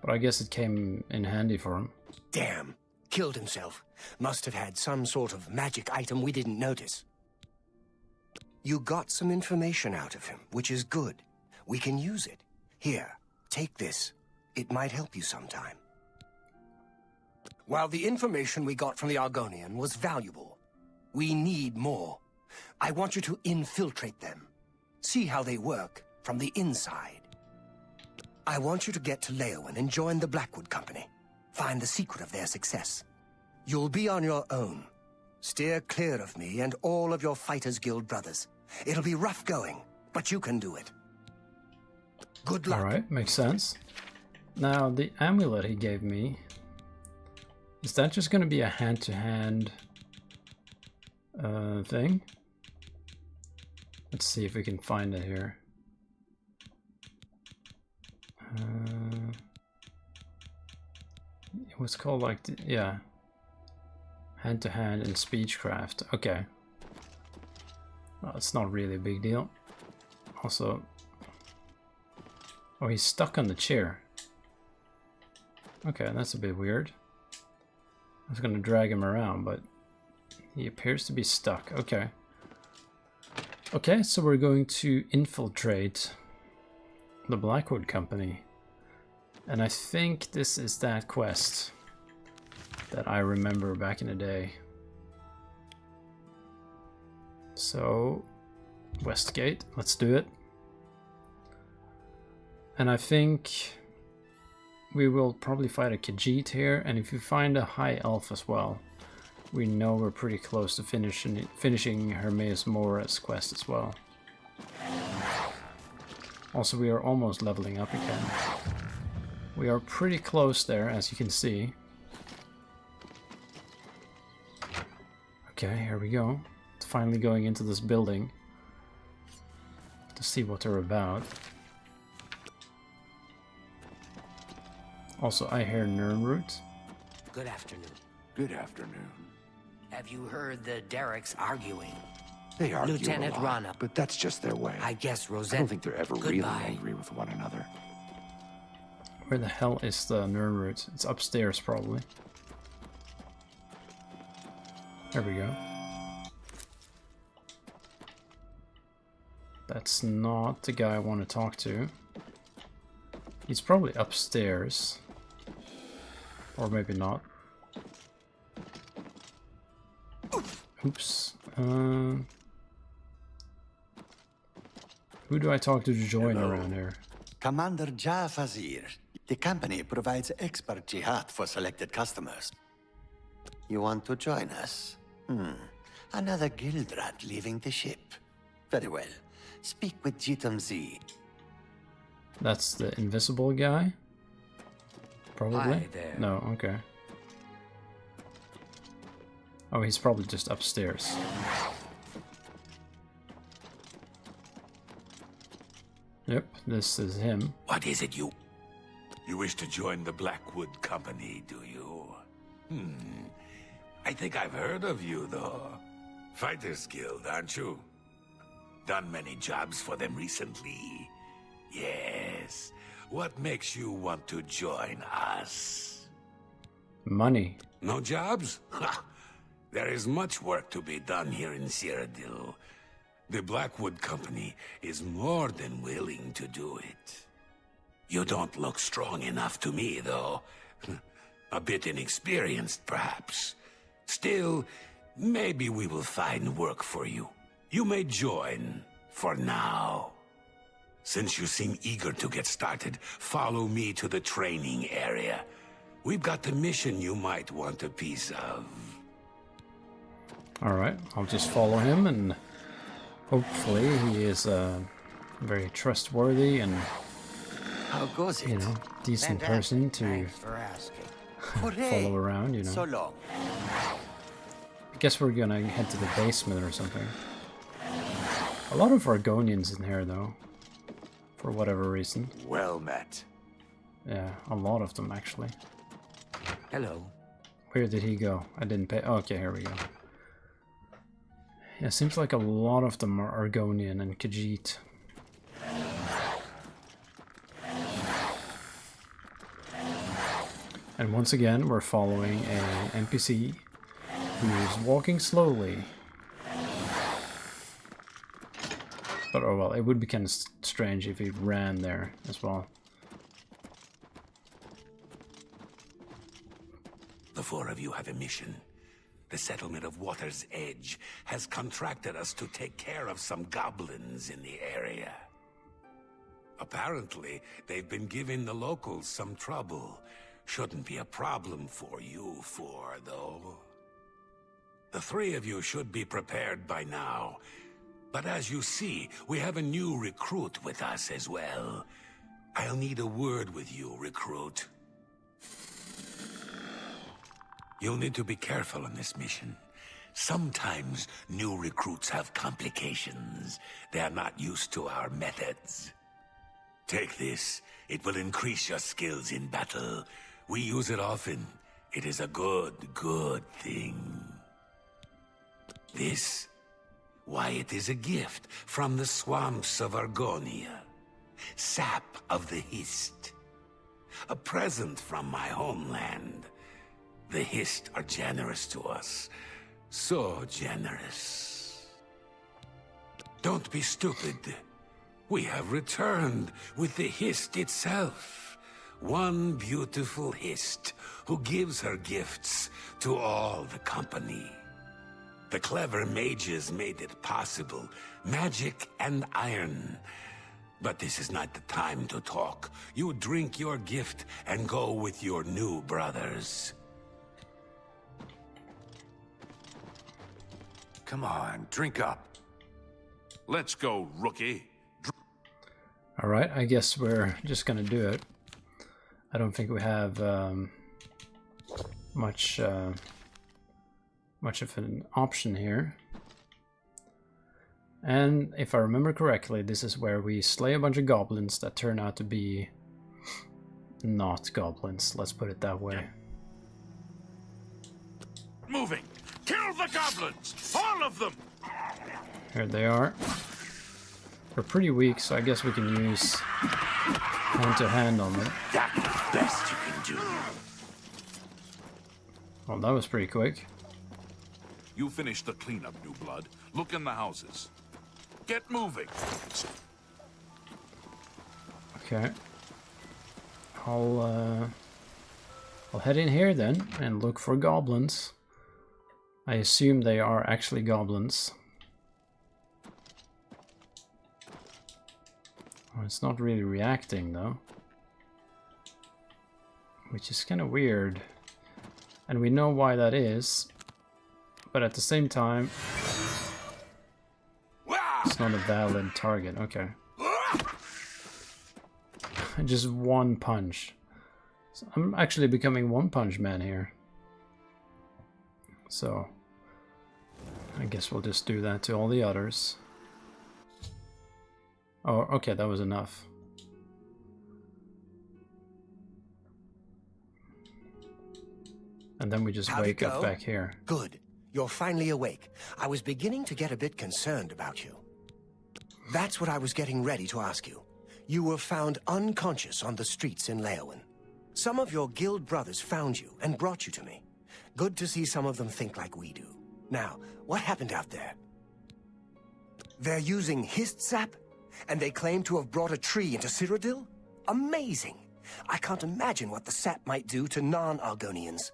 But I guess it came in handy for him. Damn. Killed himself. Must have had some sort of magic item we didn't notice. You got some information out of him, which is good. We can use it. Here, take this. It might help you sometime. While the information we got from the Argonian was valuable, we need more. I want you to infiltrate them. See how they work from the inside. I want you to get to Leowyn and join the Blackwood Company. Find the secret of their success. You'll be on your own. Steer clear of me and all of your Fighters Guild brothers. It'll be rough going, but you can do it. Good luck. Alright, makes sense. Now, the amulet he gave me... Is that just going to be a hand-to-hand thing? Let's see if we can find it here. It was called like, yeah, hand-to-hand and speechcraft. Okay. Well, it's not really a big deal. Also, oh, he's stuck on the chair. Okay, that's a bit weird. I was gonna drag him around, but He appears to be stuck. Okay. Okay, so we're going to infiltrate the Blackwood Company. And I think this is that quest that I remember back in the day. So, Westgate, let's do it. And I think we will probably fight a Khajiit here, and if you find a High Elf as well, we know we're pretty close to finishing Hermaeus Mora's quest as well. Also, we are almost leveling up again. We are pretty close there, as you can see. Okay, here we go. It's finally going into this building to see what they're about. Also, I hear Nirnroot. Good afternoon. Good afternoon. Have you heard the Derricks arguing? They argue Lieutenant a lot, Rana. but that's just their way. I guess Rosette. I don't think they're ever really Goodbye. angry with one another. Where the hell is the Nirnroot? It's upstairs, probably. There we go. That's not the guy I want to talk to. He's probably upstairs. Or maybe not. Oops. Who do I talk to join around here? Commander Ja Fazir. The company provides expert jihad for selected customers. You want to join us? Another guild rat leaving the ship. Very well. Speak with Jitam Z. That's the invisible guy? Probably? Hi there. No, okay. Oh, he's probably just upstairs. Yep, this is him. What is it you... You wish to join the Blackwood Company, do you? I think I've heard of you, though. Fighters Guild, aren't you? Done many jobs for them recently. Yes. What makes you want to join us? Money. No jobs? Ha! There is much work to be done here in Cyrodiil. The Blackwood Company is more than willing to do it. You don't look strong enough to me, though. A bit inexperienced, perhaps. Still, maybe we will find work for you. You may join, for now. Since you seem eager to get started, follow me to the training area. We've got the mission you might want a piece of. Alright, I'll just follow him, and hopefully he is very trustworthy and, How goes it? you know, decent person to Thanks for asking. follow around, you know. So long. I guess we're gonna head to the basement or something. A lot of Argonians in here, though. For whatever reason. Well met. Yeah, a lot of them, actually. Hello. Where did he go? I didn't pay... Oh, okay, here we go. Yeah, seems like a lot of them are Argonian and Khajiit. And once again, we're following a NPC who's walking slowly. But oh well, it would be kind of strange if he ran there as well. The four of you have a mission. The settlement of Water's Edge has contracted us to take care of some goblins in the area. Apparently, they've been giving the locals some trouble. Shouldn't be a problem for you four, though. The three of you should be prepared by now. But as you see, we have a new recruit with us as well. I'll need a word with you, recruit. You'll need to be careful on this mission. Sometimes new recruits have complications. They are not used to our methods. Take this. It will increase your skills in battle. We use it often. It is a good thing. This? Why, it is a gift from the swamps of Argonia. Sap of the Hist. A present from my homeland. The Hist are generous to us, So generous. Don't be stupid. We have returned with the Hist itself. One beautiful Hist who gives her gifts to all the company. The clever mages made it possible. Magic and iron. But this is not the time to talk. You drink your gift and go with your new brothers. Come on, drink up. Let's go, rookie. Alright, I guess we're just gonna do it. I don't think we have much of an option here. And if I remember correctly, this is where we slay a bunch of goblins that turn out to be not goblins, let's put it that way. Moving! Kill the goblins! All of them! Here they are. They're pretty weak, so I guess we can use hand-to-hand on them. That's the best you can do. Well, that was pretty quick. You finish the cleanup, New Blood. Look in the houses. Get moving! Okay. I'll head in here then and look for goblins. I assume they are actually goblins. Oh, it's not really reacting though, which is kind of weird. And we know why that is, but at the same time, it's not a valid target. Okay. Just one punch. So I'm actually becoming One Punch Man here. So I guess we'll just do that to all the others. Oh, okay, that was enough. And then we just wake up back here. Good. You're finally awake. I was beginning to get a bit concerned about you. That's what I was getting ready to ask you. You were found unconscious on the streets in Leowen. Some of your guild brothers found you and brought you to me. Good to see some of them think like we do. Now, what happened out there? They're using Hist sap? And they claim to have brought a tree into Cyrodiil? Amazing! I can't imagine what the sap might do to non-Argonians.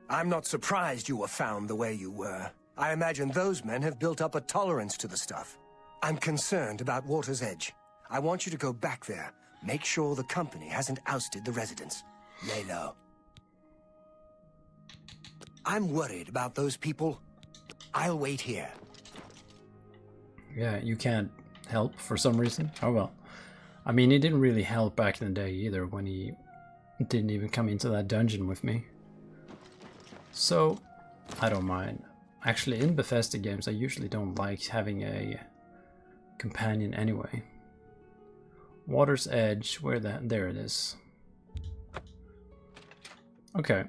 I'm not surprised you were found the way you were. I imagine those men have built up a tolerance to the stuff. I'm concerned about Water's Edge. I want you to go back there. Make sure the company hasn't ousted the residents. Lay low. I'm worried about those people. I'll wait here. Yeah, you can't help for some reason. Oh well. I mean, he didn't really help back in the day either when he didn't even come into that dungeon with me. So, I don't mind. Actually, in Bethesda games, I usually don't like having a companion anyway. Water's Edge, there it is. Okay,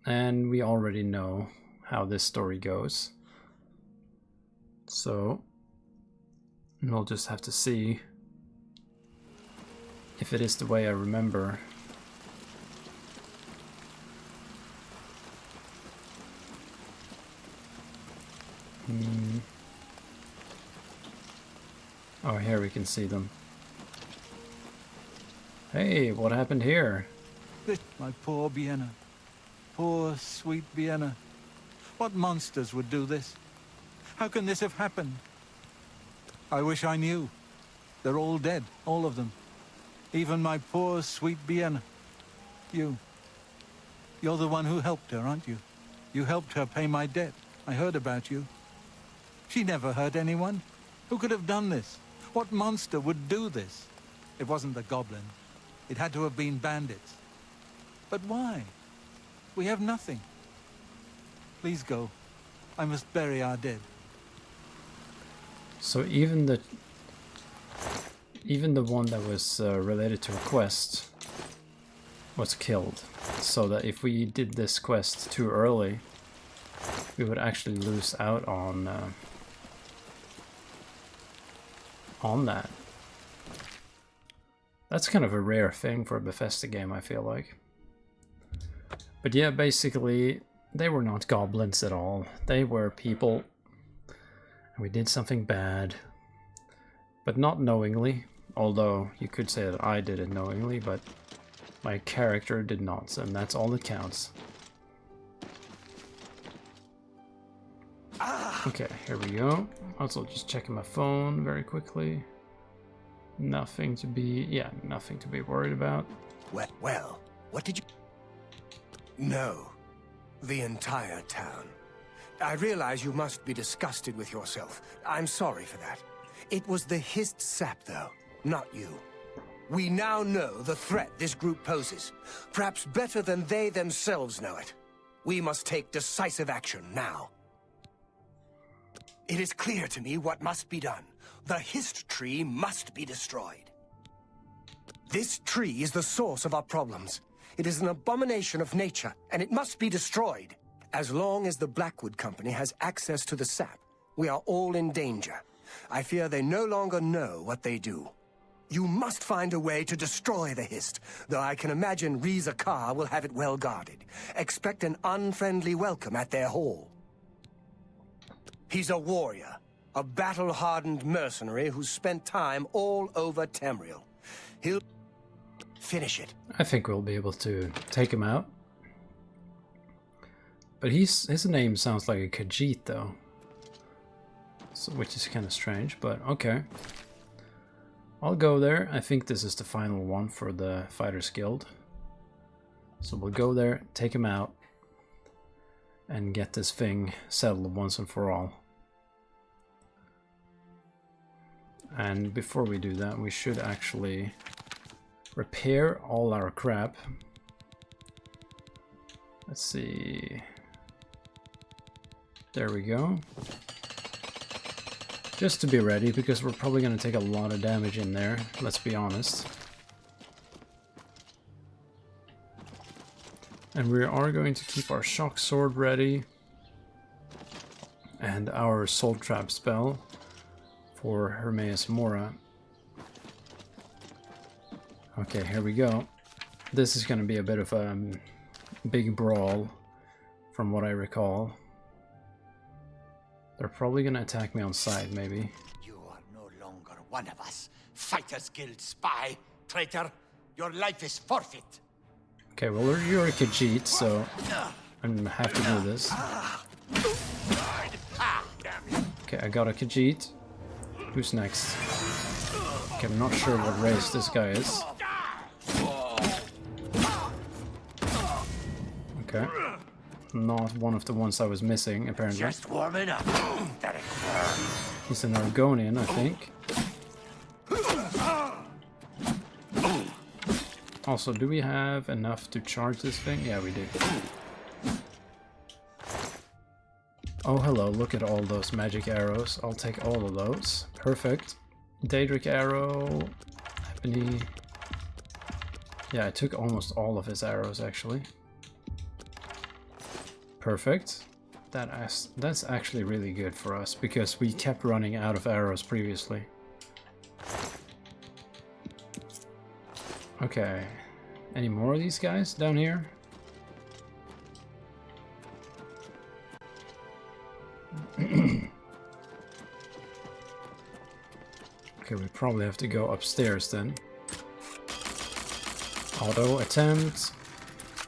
and we already know how this story goes. So, we'll just have to see if it is the way I remember. Oh, here we can see them. Hey, what happened here? My poor Vienna. Poor, sweet Vienna. What monsters would do this? How can this have happened? I wish I knew. They're all dead, all of them. Even my poor, sweet Vienna. You're the one who helped her, aren't you? You helped her pay my debt. I heard about you. She never hurt anyone. Who could have done this? What monster would do this? It wasn't the goblin. It had to have been bandits. But why? We have nothing. Please go. I must bury our dead. So even the one that was related to a quest was killed. So that if we did this quest too early, we would actually lose out on that. That's kind of a rare thing for a Bethesda game, I feel like. But yeah, basically, They were not goblins at all. They were people. And we did something bad. But not knowingly. Although you could say that I did it knowingly, but my character did not, and that's all that counts. Okay, here we go. Also just checking my phone very quickly. Nothing to be, nothing to be worried about. Well, what did you... No, the entire town. I realize you must be disgusted with yourself. I'm sorry for that. It was the hissed sap, though, not you. We now know the threat this group poses, perhaps better than they themselves know it. We must take decisive action now. It is clear to me what must be done. The hissed tree must be destroyed. This tree is the source of our problems. It is an abomination of nature, and it must be destroyed. As long as the Blackwood Company has access to the sap, we are all in danger. I fear they no longer know what they do. You must find a way to destroy the Hist, though I can imagine Reza Kar will have it well guarded. Expect an unfriendly welcome at their hall. He's a warrior, a battle-hardened mercenary who's spent time all over Tamriel. He'll finish it. I think we'll be able to take him out. But his name sounds like a Khajiit, though. So, which is kind of strange, but okay. I'll go there. I think this is the final one for the Fighters Guild. So we'll go there, take him out, and get this thing settled once and for all. And before we do that, we should actually repair all our crap. Let's see. There we go. Just to be ready, because we're probably going to take a lot of damage in there, let's be honest. And we are going to keep our shock sword ready. And our soul trap spell for Hermaeus Mora. Okay, here we go. This is going to be a bit of a big brawl, from what I recall. They're probably going to attack me on sight, maybe. You are no longer one of us. Fighters Guild spy, traitor. Your life is forfeit. Okay, well, you're a Khajiit, so I'm going to have to do this. Okay, I got a Khajiit. Who's next? Okay, I'm not sure what race this guy is. Okay. Not one of the ones I was missing, apparently. Just warming up. He's an Argonian, I think. Also, do we have enough to charge this thing? Yeah, we do. Oh, hello, look at all those magic arrows. I'll take all of those. Perfect. Daedric arrow. Ebony. Yeah, I took almost all of his arrows, actually. Perfect. That's actually really good for us, because we kept running out of arrows previously. Okay. Any more of these guys down here? Okay, we probably have to go upstairs then. Auto attempt.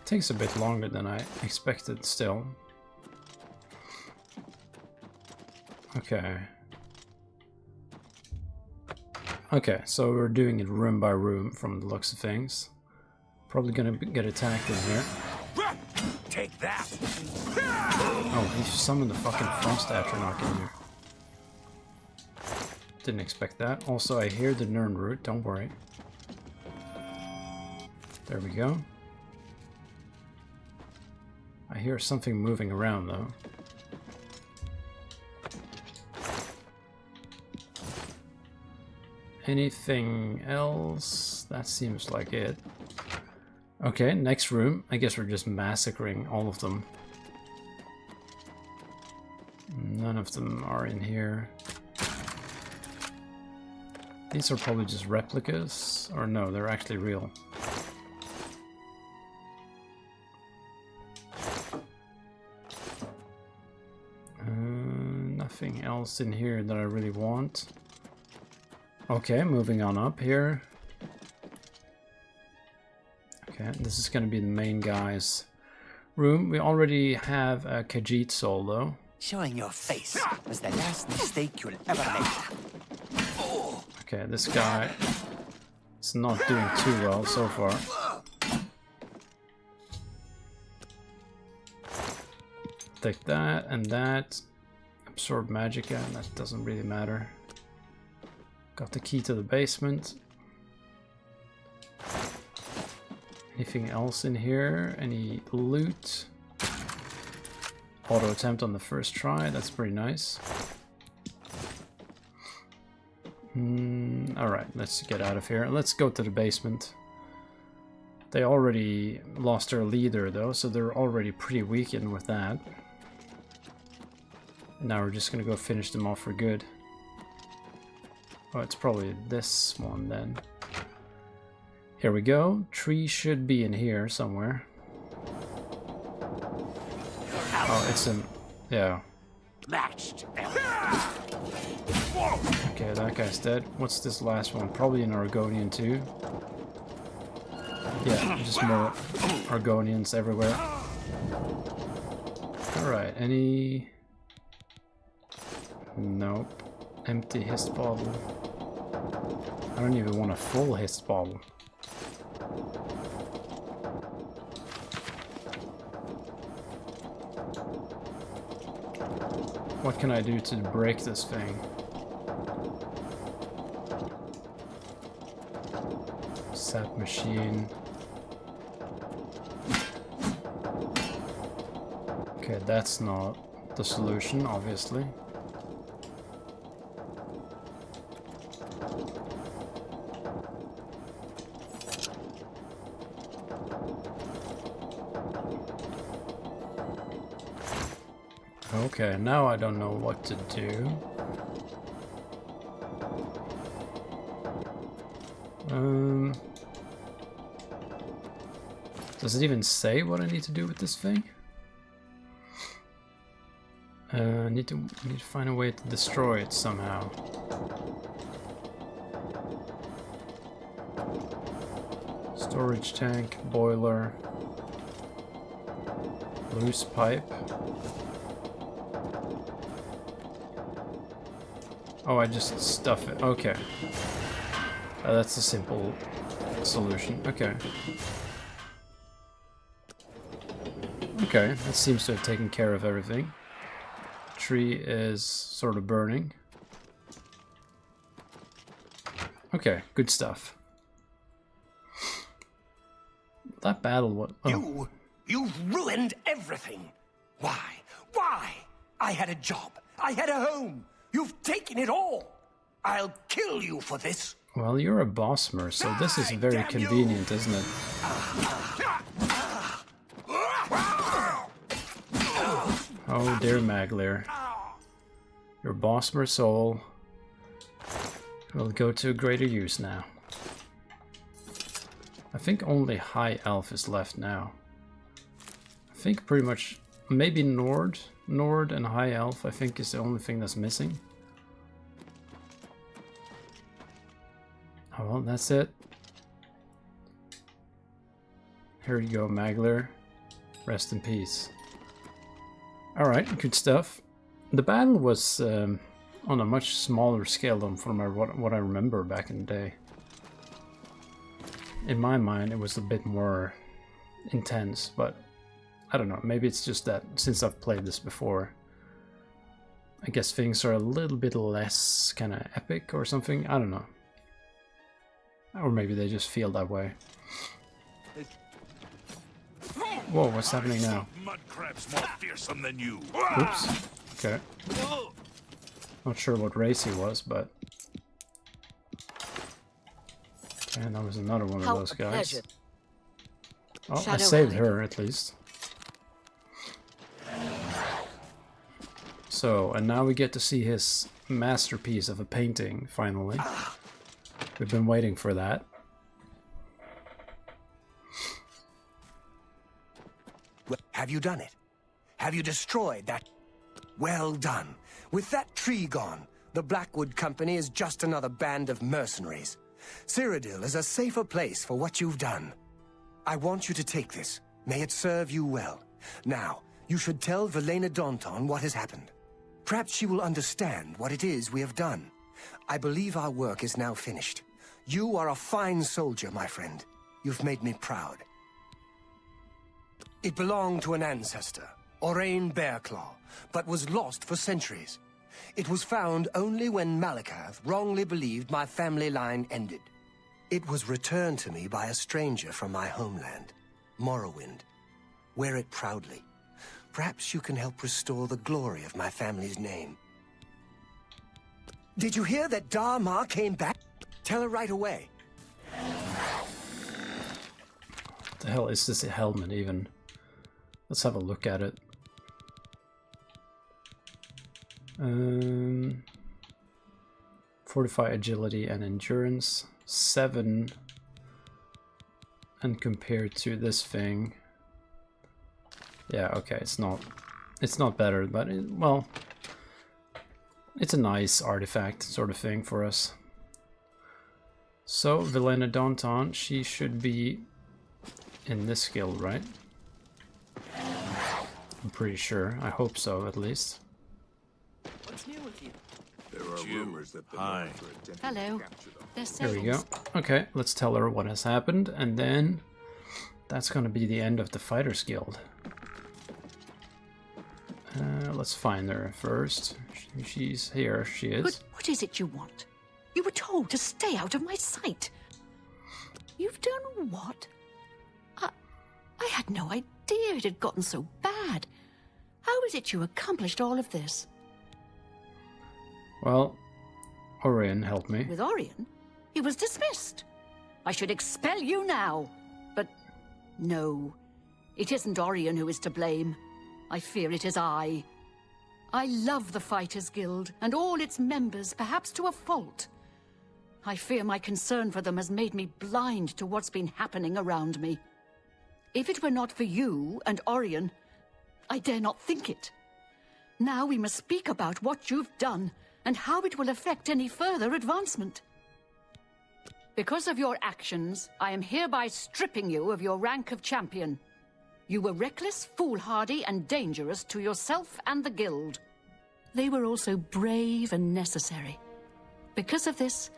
Takes a bit longer than I expected still. Okay. Okay, so we're doing it room by room from the looks of things. Probably gonna get attacked in here. Take that! Oh, he summoned the fucking frost Atronach in here. Didn't expect that. Also, I hear the Nirn root, don't worry. There we go. I hear something moving around, though. Anything else? That seems like it. Okay, next room. I guess we're just massacring all of them. None of them are in here. These are probably just replicas. Or no, they're actually real. Nothing else in here that I really want. Okay, moving on up here. Okay, this is gonna be the main guy's room. We already have a Khajiit soul though. Showing your face was the last mistake you'll ever make. Okay, this guy is not doing too well so far. Take that and that. Absorb magicka, and that doesn't really matter. Got the key to the basement. Anything else in here? Any loot? Auto attempt on the first try, that's pretty nice. Alright, let's get out of here. Let's go to the basement. They already lost their leader though, so they're already pretty weakened with that. And now we're just gonna go finish them off for good. Oh, it's probably this one then. Here we go. Tree should be in here somewhere. Oh, it's in... yeah. Matched. Okay, that guy's dead. What's this last one? Probably an Argonian too. Yeah, just more Argonians everywhere. Alright, any... nope. Empty hist bottle. I don't even want a full hist bottle. What can I do to break this thing? Sap machine. Okay, that's not the solution, obviously. Okay, now I don't know what to do. Does it even say what I need to do with this thing? I need to find a way to destroy it somehow. Storage tank, boiler, loose pipe. Oh, I just stuff it. Okay. That's a simple solution. Okay. Okay, that seems to have taken care of everything. Tree is sort of burning. Okay, good stuff. That battle was... oh. You've ruined everything. Why? Why? I had a job. I had a home. You've taken it all. I'll kill you for this. Well, you're a bossmer, so this is very convenient, isn't it? Oh dear Maglir. Your bossmer soul will go to greater use now. I think only High Elf is left now. I think pretty much, maybe Nord and High Elf I think is the only thing that's missing. Oh well, that's it. Here you go, Maglir. Rest in peace. Alright, good stuff. The battle was on a much smaller scale than from what I remember back in the day. In my mind, it was a bit more intense, but I don't know. Maybe it's just that since I've played this before, I guess things are a little bit less kind of epic or something. I don't know. Or maybe they just feel that way. Whoa, what's happening now? Mud crab's more fearsome than you. Oops. Okay. Not sure what race he was, but... And that was another one of those guys. Oh, I saved her at least. So, and now we get to see his masterpiece of a painting, finally. We've been waiting for that. Have you done it? Have you destroyed that? Well done. With that tree gone, the Blackwood Company is just another band of mercenaries. Cyrodiil is a safer place for what you've done. I want you to take this. May it serve you well. Now, you should tell Velena Daunton what has happened. Perhaps she will understand what it is we have done. I believe our work is now finished. You are a fine soldier, my friend. You've made me proud. It belonged to an ancestor, Orain Bearclaw, but was lost for centuries. It was found only when Malakath wrongly believed my family line ended. It was returned to me by a stranger from my homeland, Morrowind. Wear it proudly. Perhaps you can help restore the glory of my family's name. Did you hear that Dharma came back? Tell her right away. What the hell is this helmet even? Let's have a look at it. Fortify agility and endurance 7, and compared to this thing, yeah, okay, it's not better, but well, it's a nice artifact sort of thing for us. So Velena Daunton, she should be in this guild, right? I'm pretty sure. I hope so, at least. What's new with you? There are rumors that the Hello. There we go. Okay, let's tell her what has happened, and then that's gonna be the end of the Fighters Guild. Let's find her first. She's here. She is. But what is it you want? You were told to stay out of my sight. You've done what? I had no idea it had gotten so bad. How is it you accomplished all of this? Well, Orion helped me. With Orion? He was dismissed. I should expel you now. But no, it isn't Orion who is to blame. I fear it is I. I love the Fighters Guild and all its members, perhaps to a fault. I fear my concern for them has made me blind to what's been happening around me. If it were not for you and Orion, I dare not think it. Now we must speak about what you've done and how it will affect any further advancement. Because of your actions, I am hereby stripping you of your rank of champion. You were reckless, foolhardy, and dangerous to yourself and the guild. They were also brave and necessary. Because of this,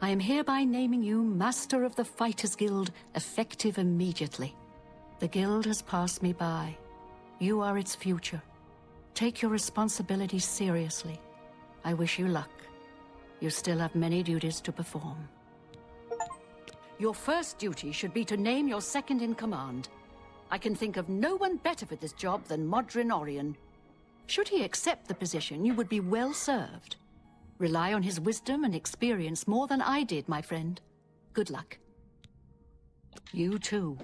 I am hereby naming you Master of the Fighters Guild, effective immediately. The guild has passed me by. You are its future. Take your responsibilities seriously. I wish you luck. You still have many duties to perform. Your first duty should be to name your second in command. I can think of no one better for this job than Modrin Orion. Should he accept the position, you would be well served. Rely on his wisdom and experience more than I did, my friend. Good luck. You too.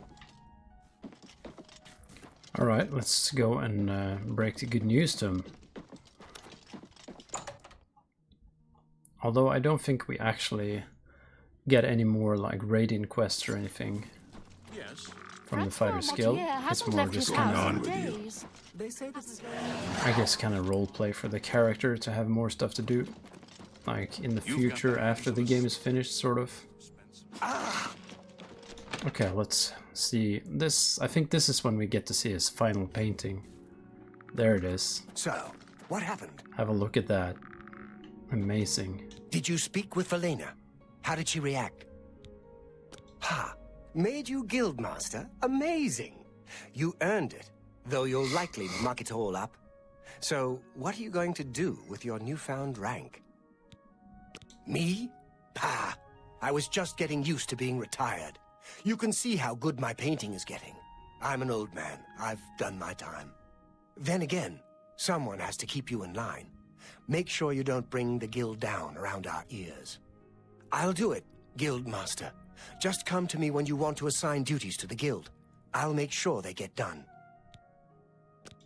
Alright, let's go and break the good news to him. Although I don't think we actually get any more like Radiant quests or anything from the Fighters Guild. It's more just kind of, I guess, kind of roleplay for the character to have more stuff to do. Like in the future after the game is finished, sort of. Okay, let's see this. I think this is when we get to see his final painting. There it is. So, what happened? Have a look at that. Amazing. Did you speak with Velena? How did she react? Ha! Made you Guildmaster? Amazing! You earned it, though you'll likely muck it all up. So, what are you going to do with your newfound rank? Me? Pah! I was just getting used to being retired. You can see how good my painting is getting. I'm an old man. I've done my time. Then again, someone has to keep you in line. Make sure you don't bring the guild down around our ears. I'll do it, Guildmaster. Just come to me when you want to assign duties to the guild. I'll make sure they get done.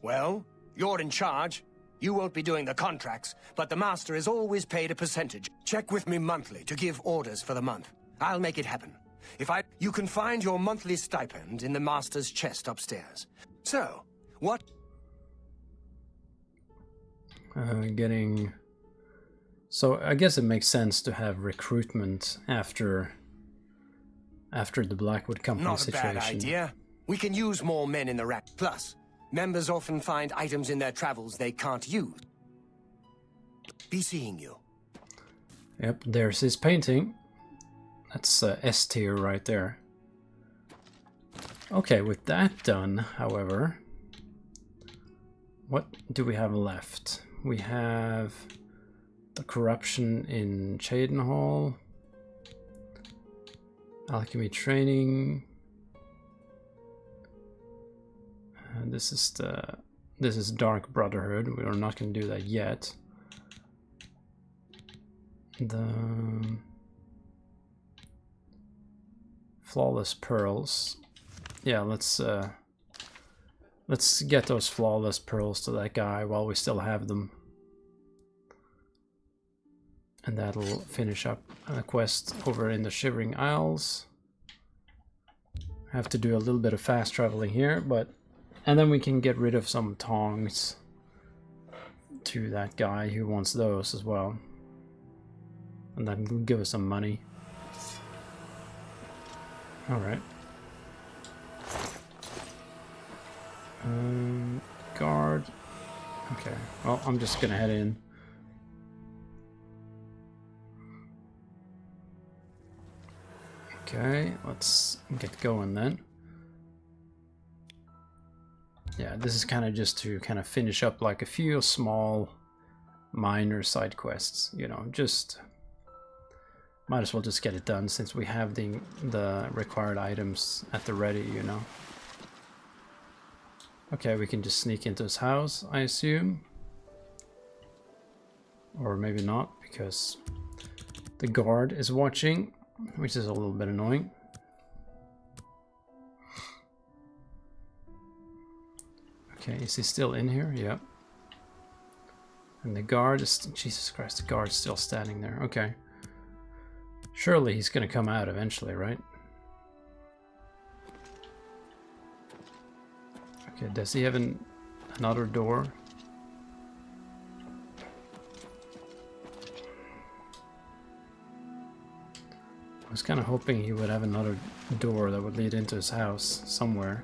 Well, you're in charge. You won't be doing the contracts, but the master is always paid a percentage. Check with me monthly to give orders for the month. I'll make it happen. You can find your monthly stipend in the master's chest upstairs. So, what? Getting... So I guess it makes sense to have recruitment after the Blackwood Company Not a situation. bad idea. We can use more men in the rack. Plus, members often find items in their travels they can't use. Be seeing you. Yep, there's his painting. That's S tier right there. Okay, with that done, however, what do we have left? We have the corruption in Chadenhall, alchemy training. And this is Dark Brotherhood. We're not going to do that yet. The flawless pearls. Yeah, let's get those flawless pearls to that guy while we still have them. And that'll finish up a quest over in the Shivering Isles. Have to do a little bit of fast traveling here, and then we can get rid of some tongs to that guy who wants those as well. And that will give us some money. Alright. Guard. Okay, well, I'm just gonna head in. Okay, let's get going then. Yeah, this is kind of just to kind of finish up like a few small minor side quests, you know, just might as well just get it done since we have the required items at the ready, you know. Okay, we can just sneak into his house, I assume. Or maybe not, because the guard is watching, which is a little bit annoying. Okay, is he still in here? Yep. And the guard is... Jesus Christ, the guard's still standing there. Okay. Surely he's gonna come out eventually, right? Okay, does he have another door? I was kind of hoping he would have another door that would lead into his house somewhere.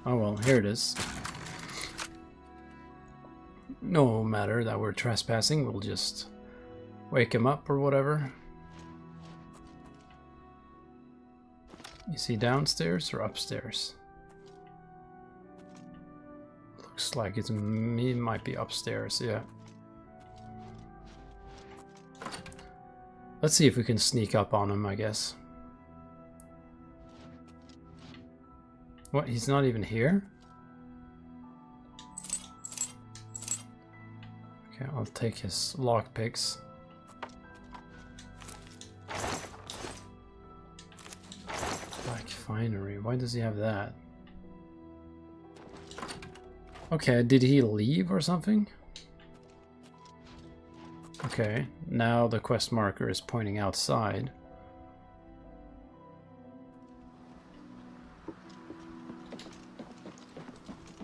Oh well, here it is. No matter that we're trespassing, we'll just wake him up or whatever. Is he downstairs or upstairs? Looks like he might be upstairs, yeah. Let's see if we can sneak up on him, I guess. What, he's not even here? Okay, I'll take his lockpicks. Black finery, why does he have that? Okay, did he leave or something? Okay, now the quest marker is pointing outside.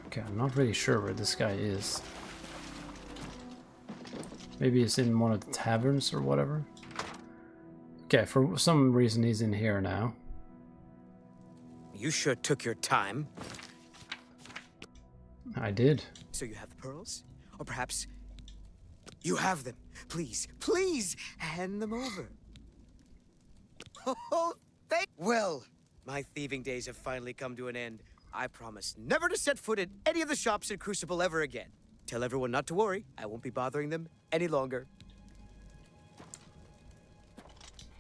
Okay, I'm not really sure where this guy is. Maybe he's in one of the taverns or whatever. Okay, for some reason he's in here now. You sure took your time. I did. So you have the pearls? Or perhaps you have them. Please, please, hand them over. Oh, well, my thieving days have finally come to an end. I promise never to set foot in any of the shops in Crucible ever again. Tell everyone not to worry. I won't be bothering them any longer.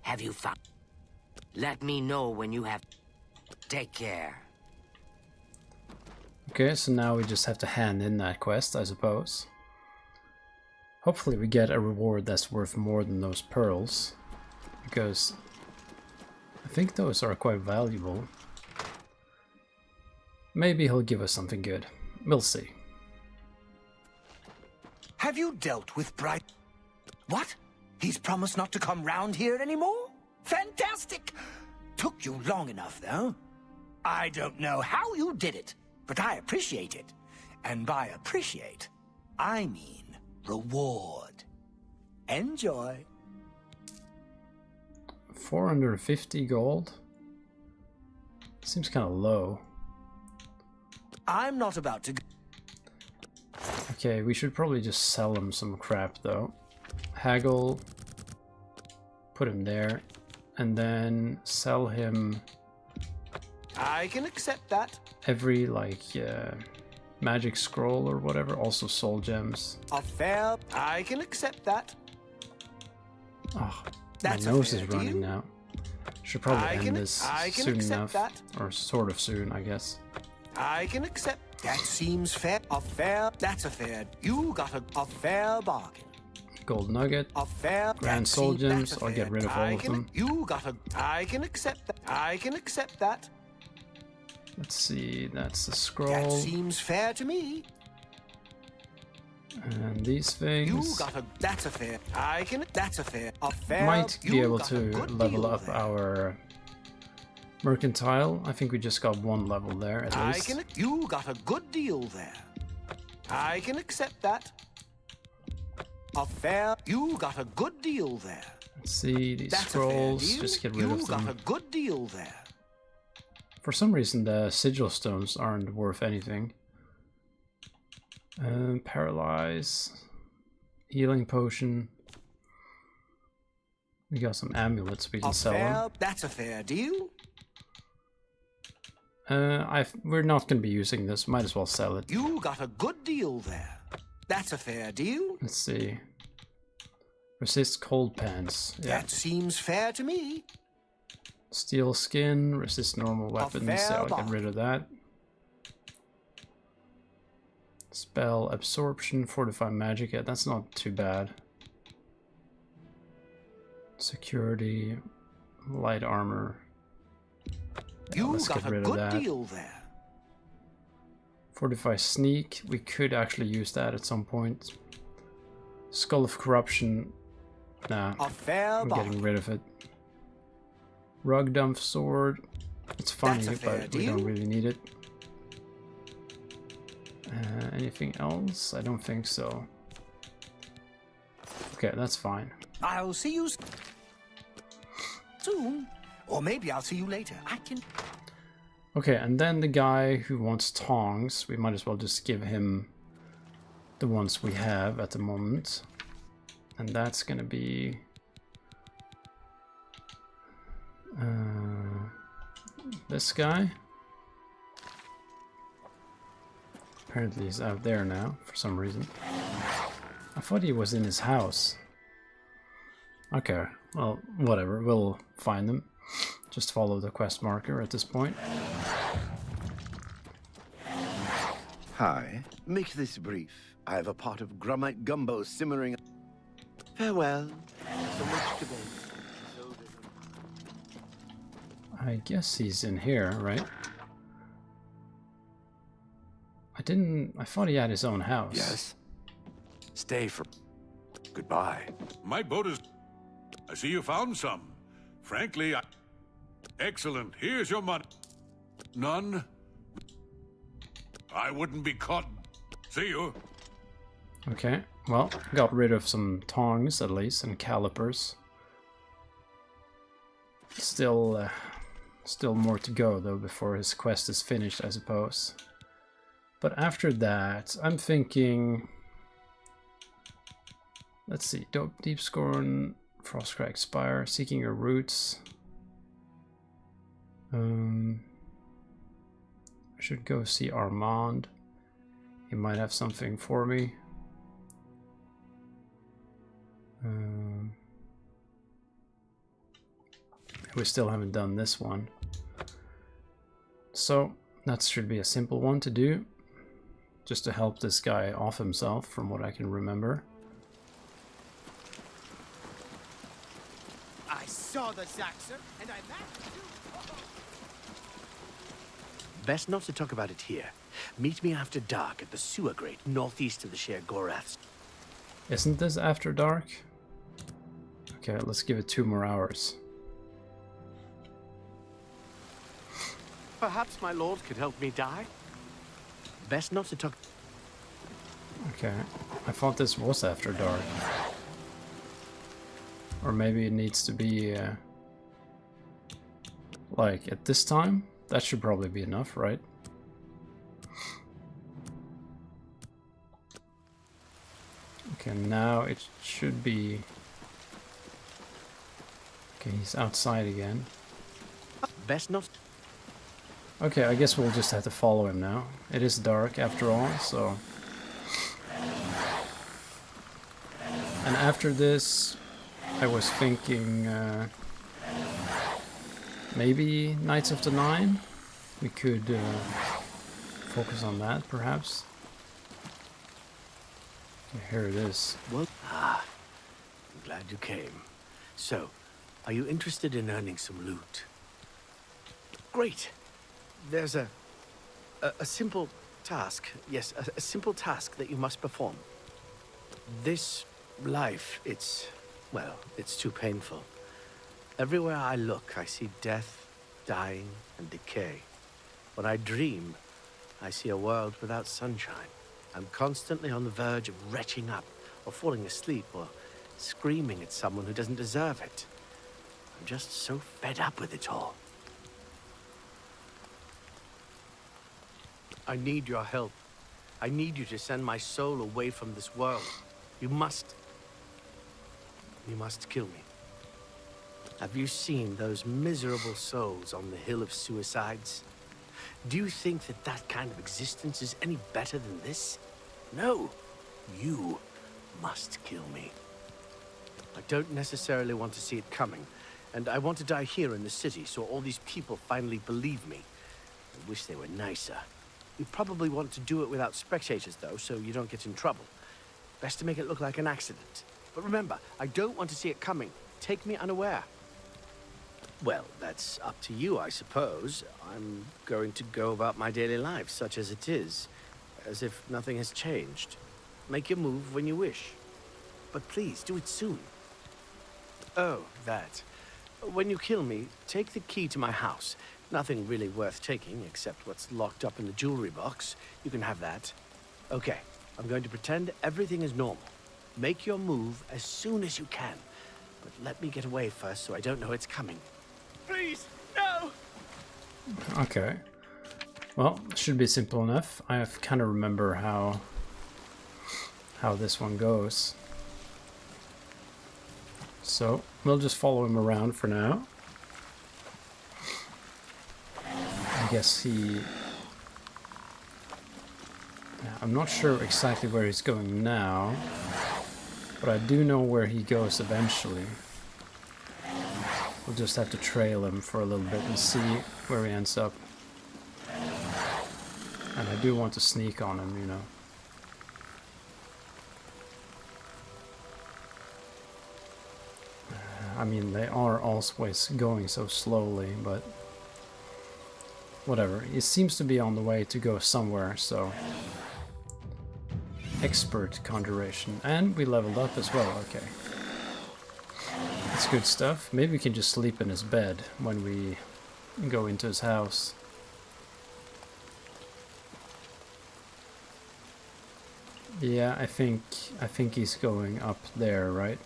Have you found? Let me know when you have. Take care. Okay, so now we just have to hand in that quest, I suppose. Hopefully we get a reward that's worth more than those pearls, because I think those are quite valuable. Maybe he'll give us something good. We'll see. Have you dealt with Bright? What? He's promised not to come round here anymore? Fantastic! Took you long enough, though. I don't know how you did it, but I appreciate it. And by appreciate, I mean reward. Enjoy. 450 gold? Seems kind of low. I'm not about to... Okay, we should probably just sell him some crap though. Haggle. Put him there. And then sell him... I can accept that. Every, like, magic scroll or whatever. Also soul gems. A fair... I can accept that. Oh, That's my nose a is fair running deal. now. Should probably end this soon enough. That. Or sort of soon, I guess. I can accept. That seems fair. A fair... That's a fair... You got a fair bargain. Gold nugget. A fair... Grand soul gems. I'll get rid of all of them. You got a... I can accept that. I can accept that. Let's see, that's the scroll. That seems fair to me. And these things. You got a... That's a fair... I can... That's a fair... A fair... Might be able got to a good level deal up there. our mercantile. I think we just got one level there at I least. can... You got a good deal there. I can accept that. A fair... You got a good deal there. Let's see, these That's scrolls, a fair deal. just get rid of You them. got a good deal there. For some reason, the sigil stones aren't worth anything. Paralyze. Healing potion. We got some amulets we can sell them. That's a fair deal. We're not going to be using this. Might as well sell it. You got a good deal there. That's a fair deal. Let's see. Resist cold pants. Yeah. That seems fair to me. Steel skin, resist normal weapons, so I'll get bargain. rid of that. Spell absorption, fortify magic, yeah, that's not too bad. Security, light armor. Yeah, You let's got get a rid of good that. deal there. Fortify sneak, we could actually use that at some point. Skull of corruption, nah, A fair I'm bargain. getting rid of it. Rug dump sword. It's funny, That's a fair but we don't deal. really need it. Anything else? I don't think so. Okay, that's fine. I'll see you soon. Or maybe I'll see you later. I can... Okay, and then the guy who wants tongs, we might as well just give him the ones we have at the moment. And that's gonna be... this guy. Apparently he's out there now for some reason. I thought he was in his house. Okay, well, whatever, we'll find him. Just follow the quest marker at this point. Hi. Make this brief. I have a pot of grumite gumbo simmering. Farewell. So much to bake. I guess he's in here, right? I thought he had his own house. Yes. Stay for... Goodbye. My boat is... I see you found some. Frankly, Excellent. Here's your money. None? I wouldn't be caught. See you. Okay, well, got rid of some tongs at least, and calipers. Still more to go though before his quest is finished, I suppose. But after that, I'm thinking... Let's see, Deep Scorn, Frostcrack Spire, Seeking Your Roots. I should go see Armand. He might have something for me. We still haven't done this one. So, that should be a simple one to do. Just to help this guy off himself, from what I can remember. I saw the Zaxxer, and I managed to... Best not to talk about it here. Meet me after dark at the sewer grate northeast of the Share Goraths. Isn't this after dark? Okay, let's give it 2 more hours. Perhaps my lord could help me die? Best not to talk... Okay. I thought this was after dark. Or maybe it needs to be like at this time? That should probably be enough, right? Okay, now it should be... Okay, he's outside again. Best not. Okay, I guess we'll just have to follow him now. It is dark after all, so... And after this, I was thinking... maybe Knights of the Nine? We could focus on that, perhaps. Here it is. Well, I'm glad you came. So, are you interested in earning some loot? Great. There's a simple task. Yes, a simple task that you must perform. This life, well, it's too painful. Everywhere I look, I see death, dying, and decay. When I dream, I see a world without sunshine. I'm constantly on the verge of retching up, or falling asleep, or screaming at someone who doesn't deserve it. I'm just so fed up with it all. I need your help. I need you to send my soul away from this world. You must kill me. Have you seen those miserable souls on the Hill of Suicides? Do you think that that kind of existence is any better than this? No. You must kill me. I don't necessarily want to see it coming, and I want to die here in the city so all these people finally believe me. I wish they were nicer. You probably want to do it without spectators, though, so you don't get in trouble. Best to make it look like an accident. But remember, I don't want to see it coming. Take me unaware. Well, that's up to you, I suppose. I'm going to go about my daily life, such as it is, as if nothing has changed. Make your move when you wish. But please, do it soon. Oh, that. When you kill me, take the key to my house. Nothing really worth taking, except what's locked up in the jewelry box. You can have that. Okay, I'm going to pretend everything is normal. Make your move as soon as you can. But let me get away first so I don't know it's coming. Please, no! Okay. Well, should be simple enough. I kind of remember how this one goes. So, we'll just follow him around for now. I guess he... I'm not sure exactly where he's going now, but I do know where he goes eventually. We'll just have to trail him for a little bit and see where he ends up. And I do want to sneak on him, you know. I mean, they are always going so slowly, but whatever. He seems to be on the way to go somewhere, so... Expert conjuration. And we leveled up as well, okay. That's good stuff. Maybe we can just sleep in his bed when we go into his house. Yeah, I think he's going up there, right?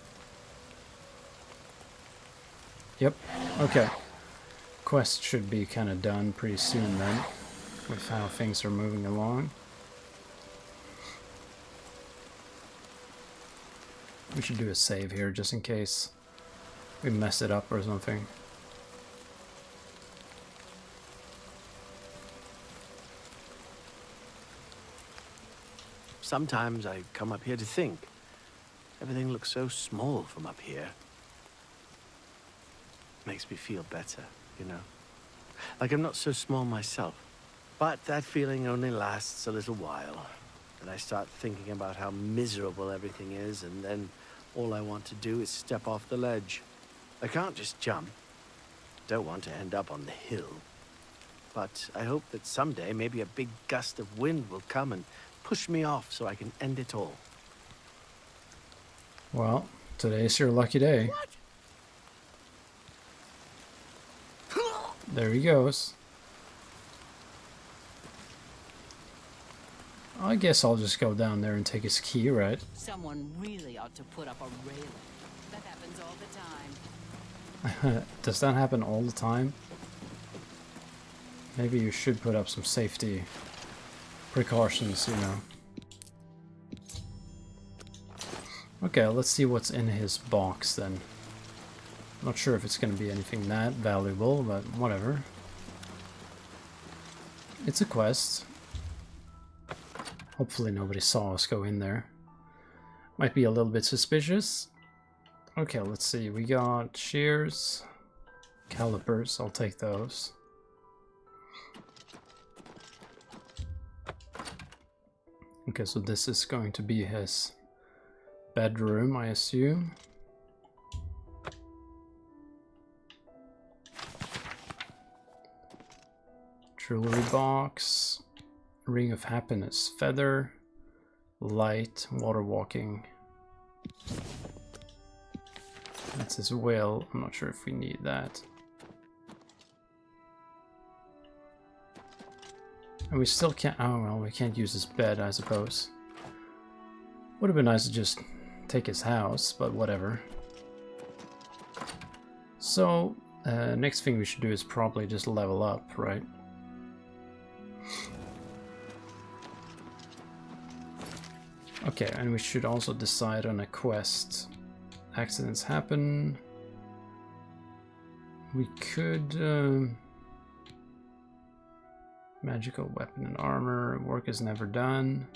Yep. Okay. Quest should be kind of done pretty soon then, with how things are moving along. We should do a save here just in case we mess it up or something. Sometimes I come up here to think. Everything looks so small from up here. Makes me feel better, you know? Like I'm not so small myself. But that feeling only lasts a little while. And I start thinking about how miserable everything is, and then all I want to do is step off the ledge. I can't just jump. Don't want to end up on the hill. But I hope that someday maybe a big gust of wind will come and push me off so I can end it all. Well, today's your lucky day. What? There he goes. Oh I guess I'll just go down there and take his key, right? Someone really ought to put up a railing. That happens all the time. Does that happen all the time? Maybe you should put up some safety precautions, you know. Okay, let's see what's in his box then. Not sure if it's going to be anything that valuable, but whatever. It's a quest. Hopefully nobody saw us go in there. Might be a little bit suspicious. Okay, let's see. We got shears, calipers. I'll take those. Okay, so this is going to be his bedroom, I assume. Jewelry box, ring of happiness, feather, light, water walking. That's his will. I'm not sure if we need that. And we still can't. Oh well, we can't use his bed, I suppose. Would have been nice to just take his house, but whatever. So, next thing we should do is probably just level up, right? Okay, and we should also decide on a quest. Accidents happen. We could... magical weapon and armor. Work is never done.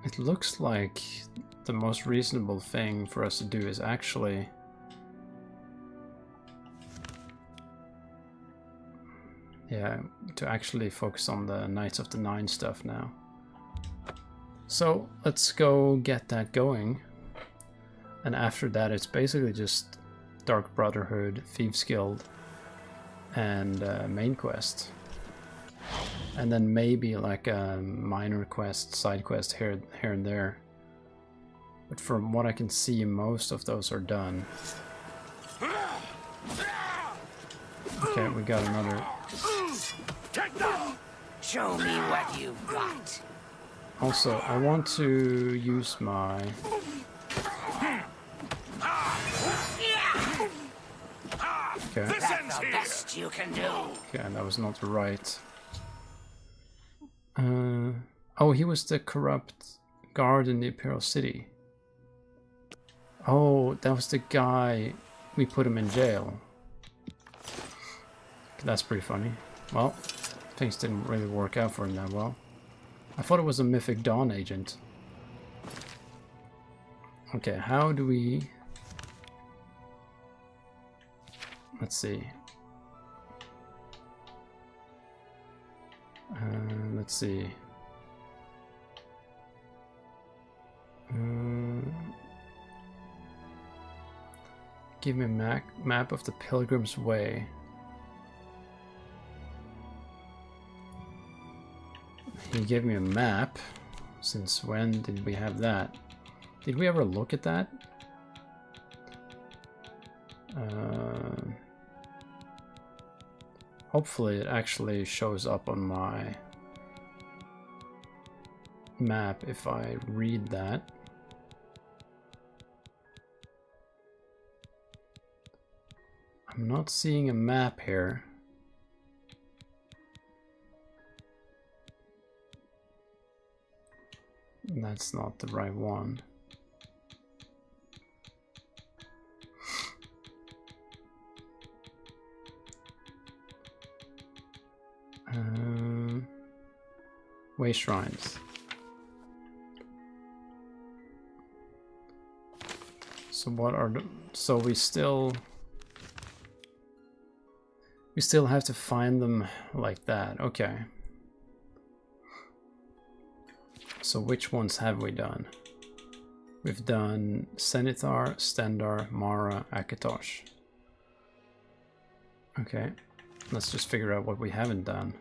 It looks like the most reasonable thing for us to do is actually... yeah, to actually focus on the Knights of the Nine stuff now. So let's go get that going, and after that it's basically just Dark Brotherhood, Thieves Guild, and main quest, and then maybe like a minor quest, side quest here and there. But from what I can see, most of those are done. Okay, we got another. Take that! Show me what you've got. Also, I want to use my... Okay. That's the best you can do. Okay, that was not right. Oh, he was the corrupt guard in the Imperial City. Oh, that was the guy we put him in jail. That's pretty funny. Well, things didn't really work out for him that well. I thought it was a Mythic Dawn agent. Okay, how do we... let's see. Let's see. Give me a map of the Pilgrim's Way. He gave me a map. Since when did we have that? Did we ever look at that? Hopefully it actually shows up on my map if I read that. I'm not seeing a map here. That's not the right one. Way shrines. So what are the... so we still have to find them like that. Okay. So which ones have we done? We've done Zenithar, Stendarr, Mara, Akatosh. Okay. Let's just figure out what we haven't done.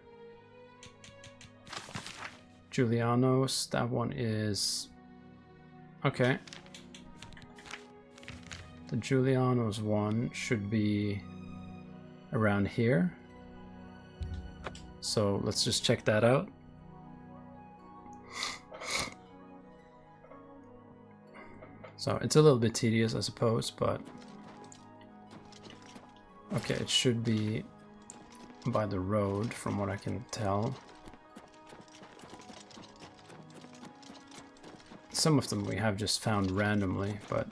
Julianos, that one is... okay. The Julianos one should be around here. So let's just check that out. So it's a little bit tedious, I suppose, but okay, it should be by the road from what I can tell. Some of them we have just found randomly, but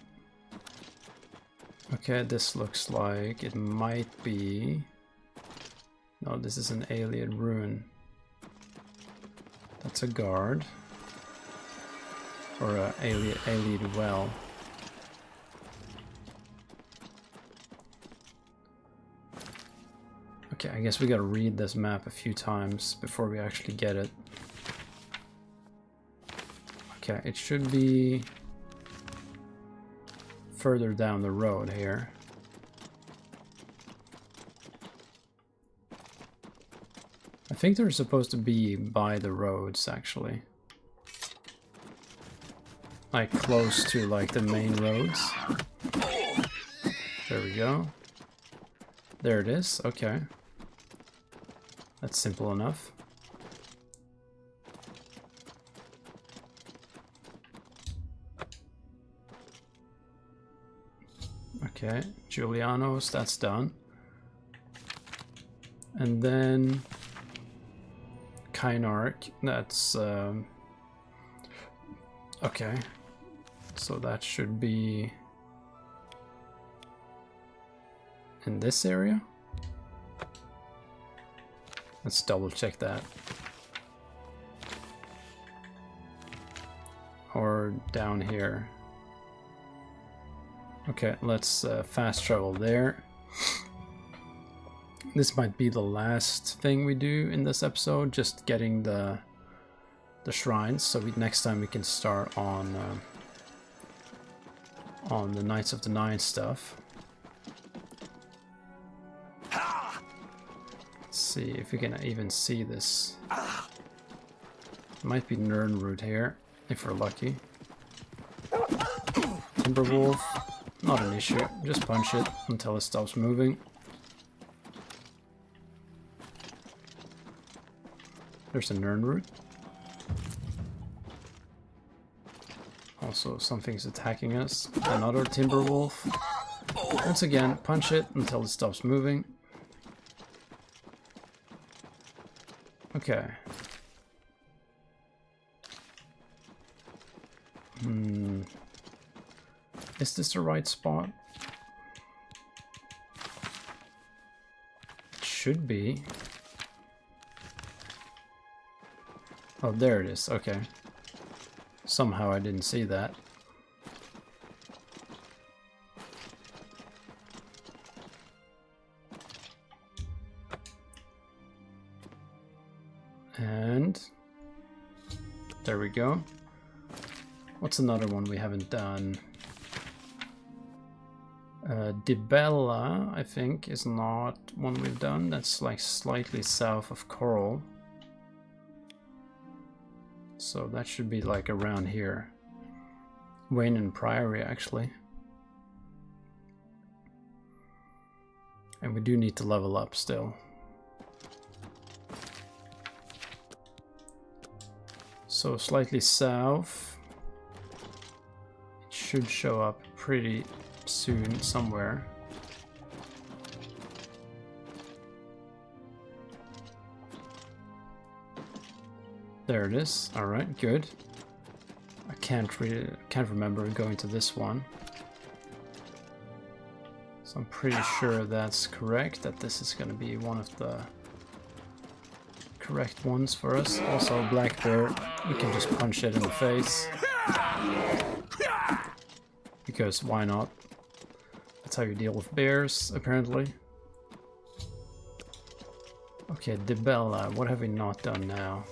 okay, this looks like it might be... No, this is an alien ruin. That's a guard. Or a alien well. Okay, I guess we gotta read this map a few times before we actually get it. Okay, it should be further down the road here. I think they're supposed to be by the roads, actually. Like close to like the main roads. There we go. There it is, okay. That's simple enough. Okay, Giuliano's, that's done. And then Kynark, that's okay. So that should be in this area. Let's double check that. Or down here. Okay, let's fast travel there. This might be the last thing we do in this episode, just getting the shrines, so next time we can start on the Knights of the Nine stuff. Let's see if we can even see this. Might be Nirnroot here, if we're lucky. Timberwolf, not an issue, just punch it until it stops moving. There's a Nirnroot. Also, something's attacking us. Another Timberwolf. Once again, punch it until it stops moving. Okay. Is this the right spot? It should be. Oh, there it is. Okay. Somehow I didn't see that. And there we go. What's another one we haven't done? Dibella, I think, is not one we've done. That's like slightly south of Coral. So that should be like around here. Wayne and Priory, actually. And we do need to level up still. So slightly south. It should show up pretty soon somewhere. There it is. All right, good. I can't remember going to this one. So I'm pretty sure that's correct, that this is going to be one of the correct ones for us. Also, Black Bear, we can just punch it in the face. Because why not? That's how you deal with bears, apparently. Okay, Dibella, what have we not done now?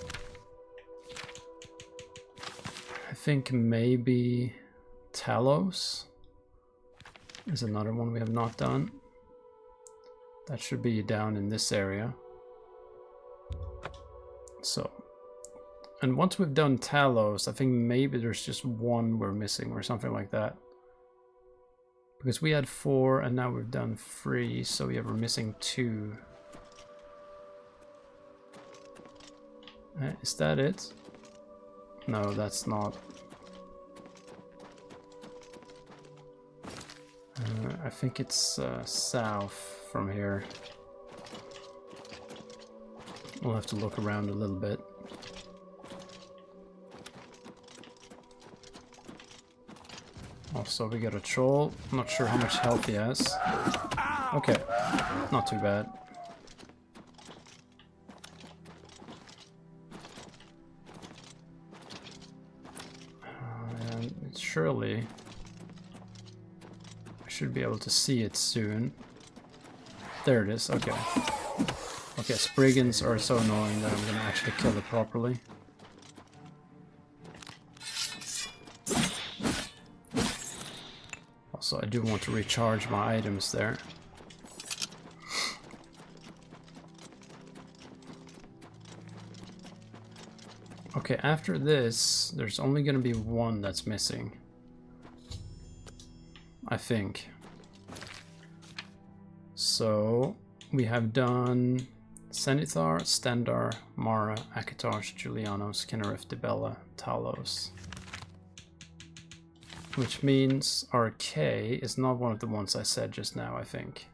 I think maybe Talos is another one we have not done. That should be down in this area. So, and once we've done Talos, I think maybe there's just one we're missing or something like that. Because we had 4 and now we've done 3, so yeah, we're missing 2. Is that it? No, that's not. I think it's south from here. We'll have to look around a little bit. Also, we got a troll. I'm not sure how much health he has. Okay, not too bad. And surely I should be able to see it soon. There it is. Okay. Okay, Spriggans are so annoying that I'm gonna actually kill it properly. Also, I do want to recharge my items there. Okay, after this, there's only gonna be one that's missing. I think. So, we have done Zenithar, Stendar, Mara, Akatarsh, Julianos, Kinnereth, Dibella, Talos. Which means RK is not one of the ones I said just now, I think.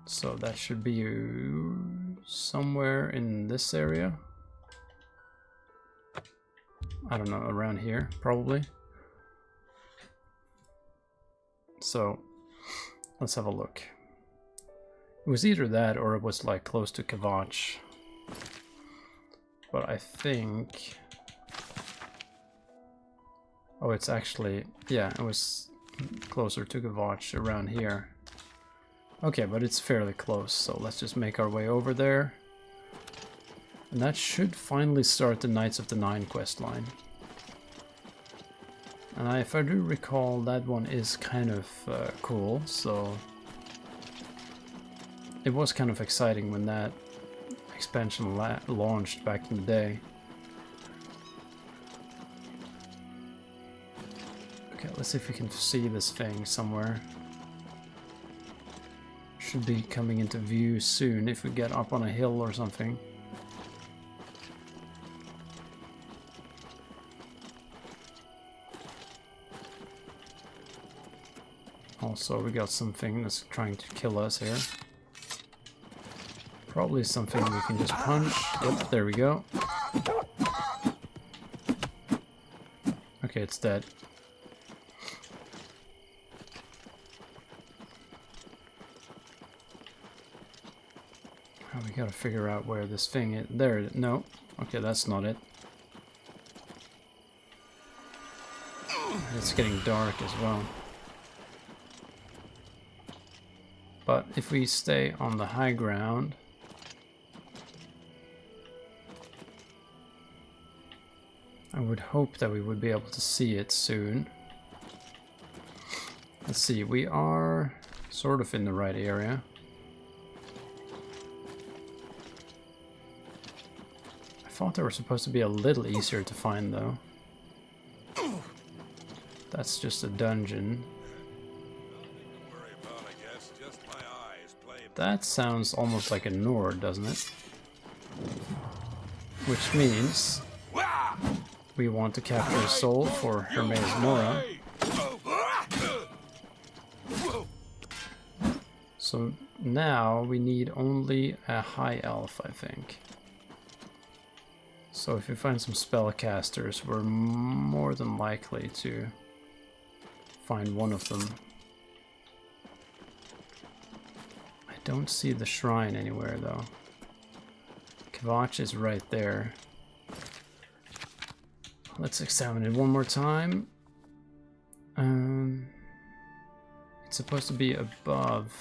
So that should be somewhere in this area. I don't know, around here, probably. So, let's have a look. It was either that or it was like close to Kavach. But I think... Oh, it's actually... Yeah, it was closer to Kavach around here. Okay, but it's fairly close, so let's just make our way over there. And that should finally start the Knights of the Nine quest line. And if I do recall, that one is kind of cool, so... It was kind of exciting when that expansion launched back in the day. Okay, let's see if we can see this thing somewhere. Should be coming into view soon if we get up on a hill or something. Also, we got something that's trying to kill us here. Probably something we can just punch. Yep, there we go. Okay, it's dead. Oh, we gotta figure out where this thing is. There, no. Okay, that's not it. It's getting dark as well. But if we stay on the high ground, I would hope that we would be able to see it soon. Let's see, we are sort of in the right area. I thought they were supposed to be a little easier to find though. That's just a dungeon. That sounds almost like a Nord, doesn't it? Which means we want to capture a soul for Hermes Mora. So now we need only a high elf, I think. So if we find some spellcasters, we're more than likely to find one of them. I don't see the shrine anywhere though. Kavach is right there. Let's examine it one more time. It's supposed to be above.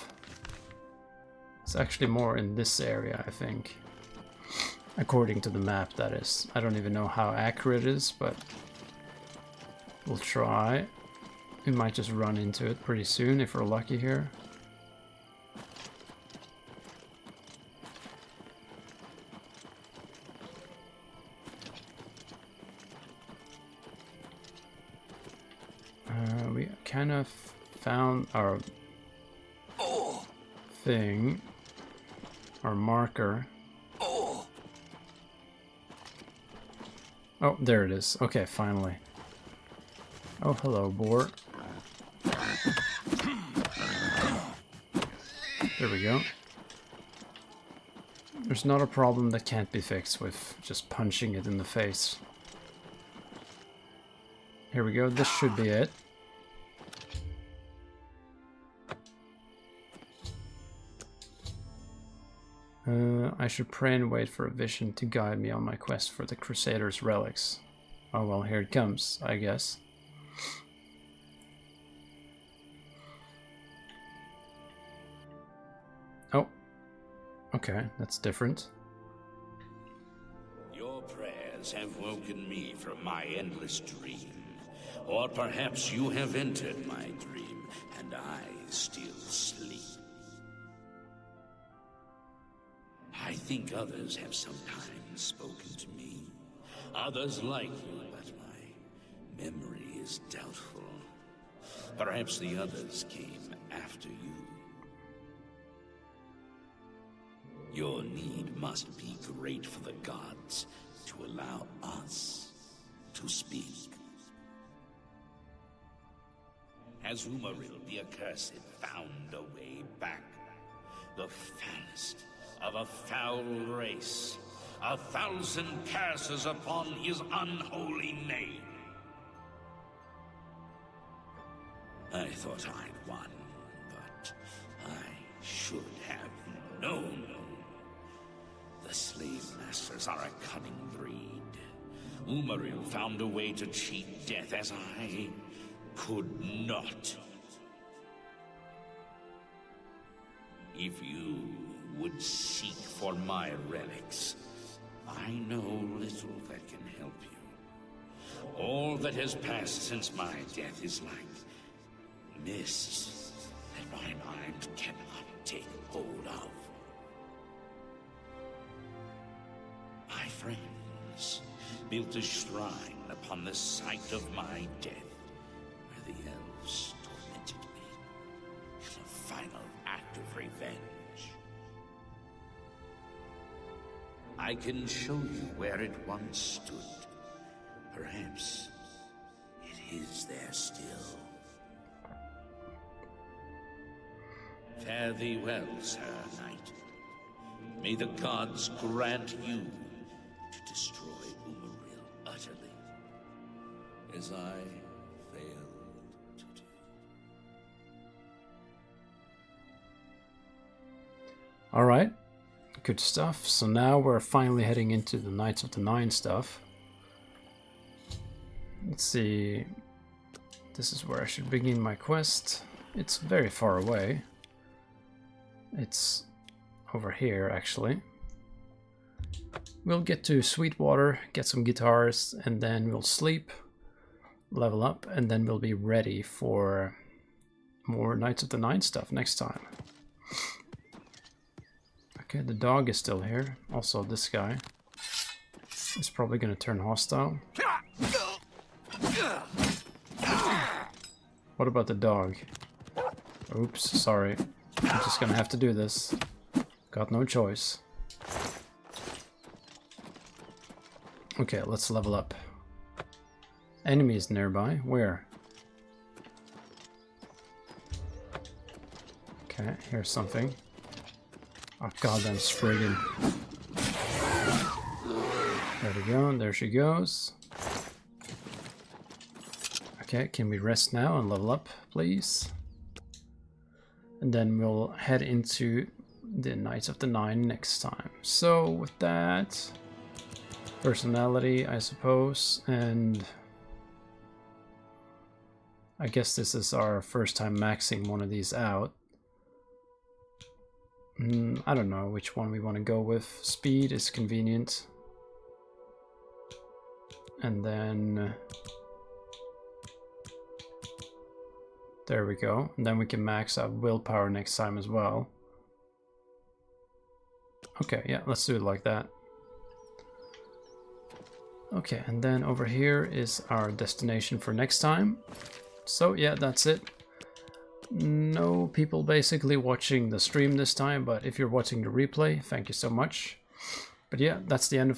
It's actually more in this area, I think. According to the map, that is. I don't even know how accurate it is, but we'll try. We might just run into it pretty soon if we're lucky here. We kind of found our thing, our marker. Oh, there it is. Okay, finally. Oh, hello, boar. There we go. There's not a problem that can't be fixed with just punching it in the face. Here we go, this should be it. I should pray and wait for a vision to guide me on my quest for the Crusader's relics. Oh well, here it comes, I guess. Oh. Okay, that's different. Your prayers have woken me from my endless dream. Or perhaps you have entered my dream, and I still sleep. I think others have sometimes spoken to me. Others like you, but my memory is doubtful. Perhaps the others came after you. Your need must be great for the gods to allow us to speak. Has Umaril, the accursed, found a way back? The foulest of a foul race. 1,000 curses upon his unholy name. I thought I'd won, but I should have known. The slave masters are a cunning breed. Umaril found a way to cheat death as I could not. If you would seek for my relics, I know little that can help you. All that has passed since my death is like mist that my mind cannot take hold of. My friends built a shrine upon the site of my death, where the elves tormented me in a final act of revenge. I can show you where it once stood. Perhaps it is there still. Fare thee well, Sir Knight. May the gods grant you to destroy Umaril utterly, as I failed to do. Alright, good stuff. So now we're finally heading into the Knights of the Nine stuff. Let's see. This is where I should begin my quest. It's very far away. It's over here, actually. We'll get to Sweetwater, get some guitars, and then we'll sleep, level up, and then we'll be ready for more Knights of the Nine stuff next time. Okay, the dog is still here. Also, this guy is probably going to turn hostile. What about the dog? Oops, sorry. I'm just going to have to do this. Got no choice. Okay, let's level up. Enemies nearby. Where? Okay, here's something. Oh, goddamn Spriggan. There we go, there she goes. Okay, can we rest now and level up, please? And then we'll head into the Knights of the Nine next time. So, with that, personality, I suppose, and I guess this is our first time maxing one of these out. I don't know which one we want to go with. Speed is convenient. And then there we go. And then we can max out willpower next time as well. Okay, yeah, let's do it like that. Okay, and then over here is our destination for next time. So yeah, that's it. No people basically watching the stream this time, but if you're watching the replay, thank you so much. But yeah, that's the end of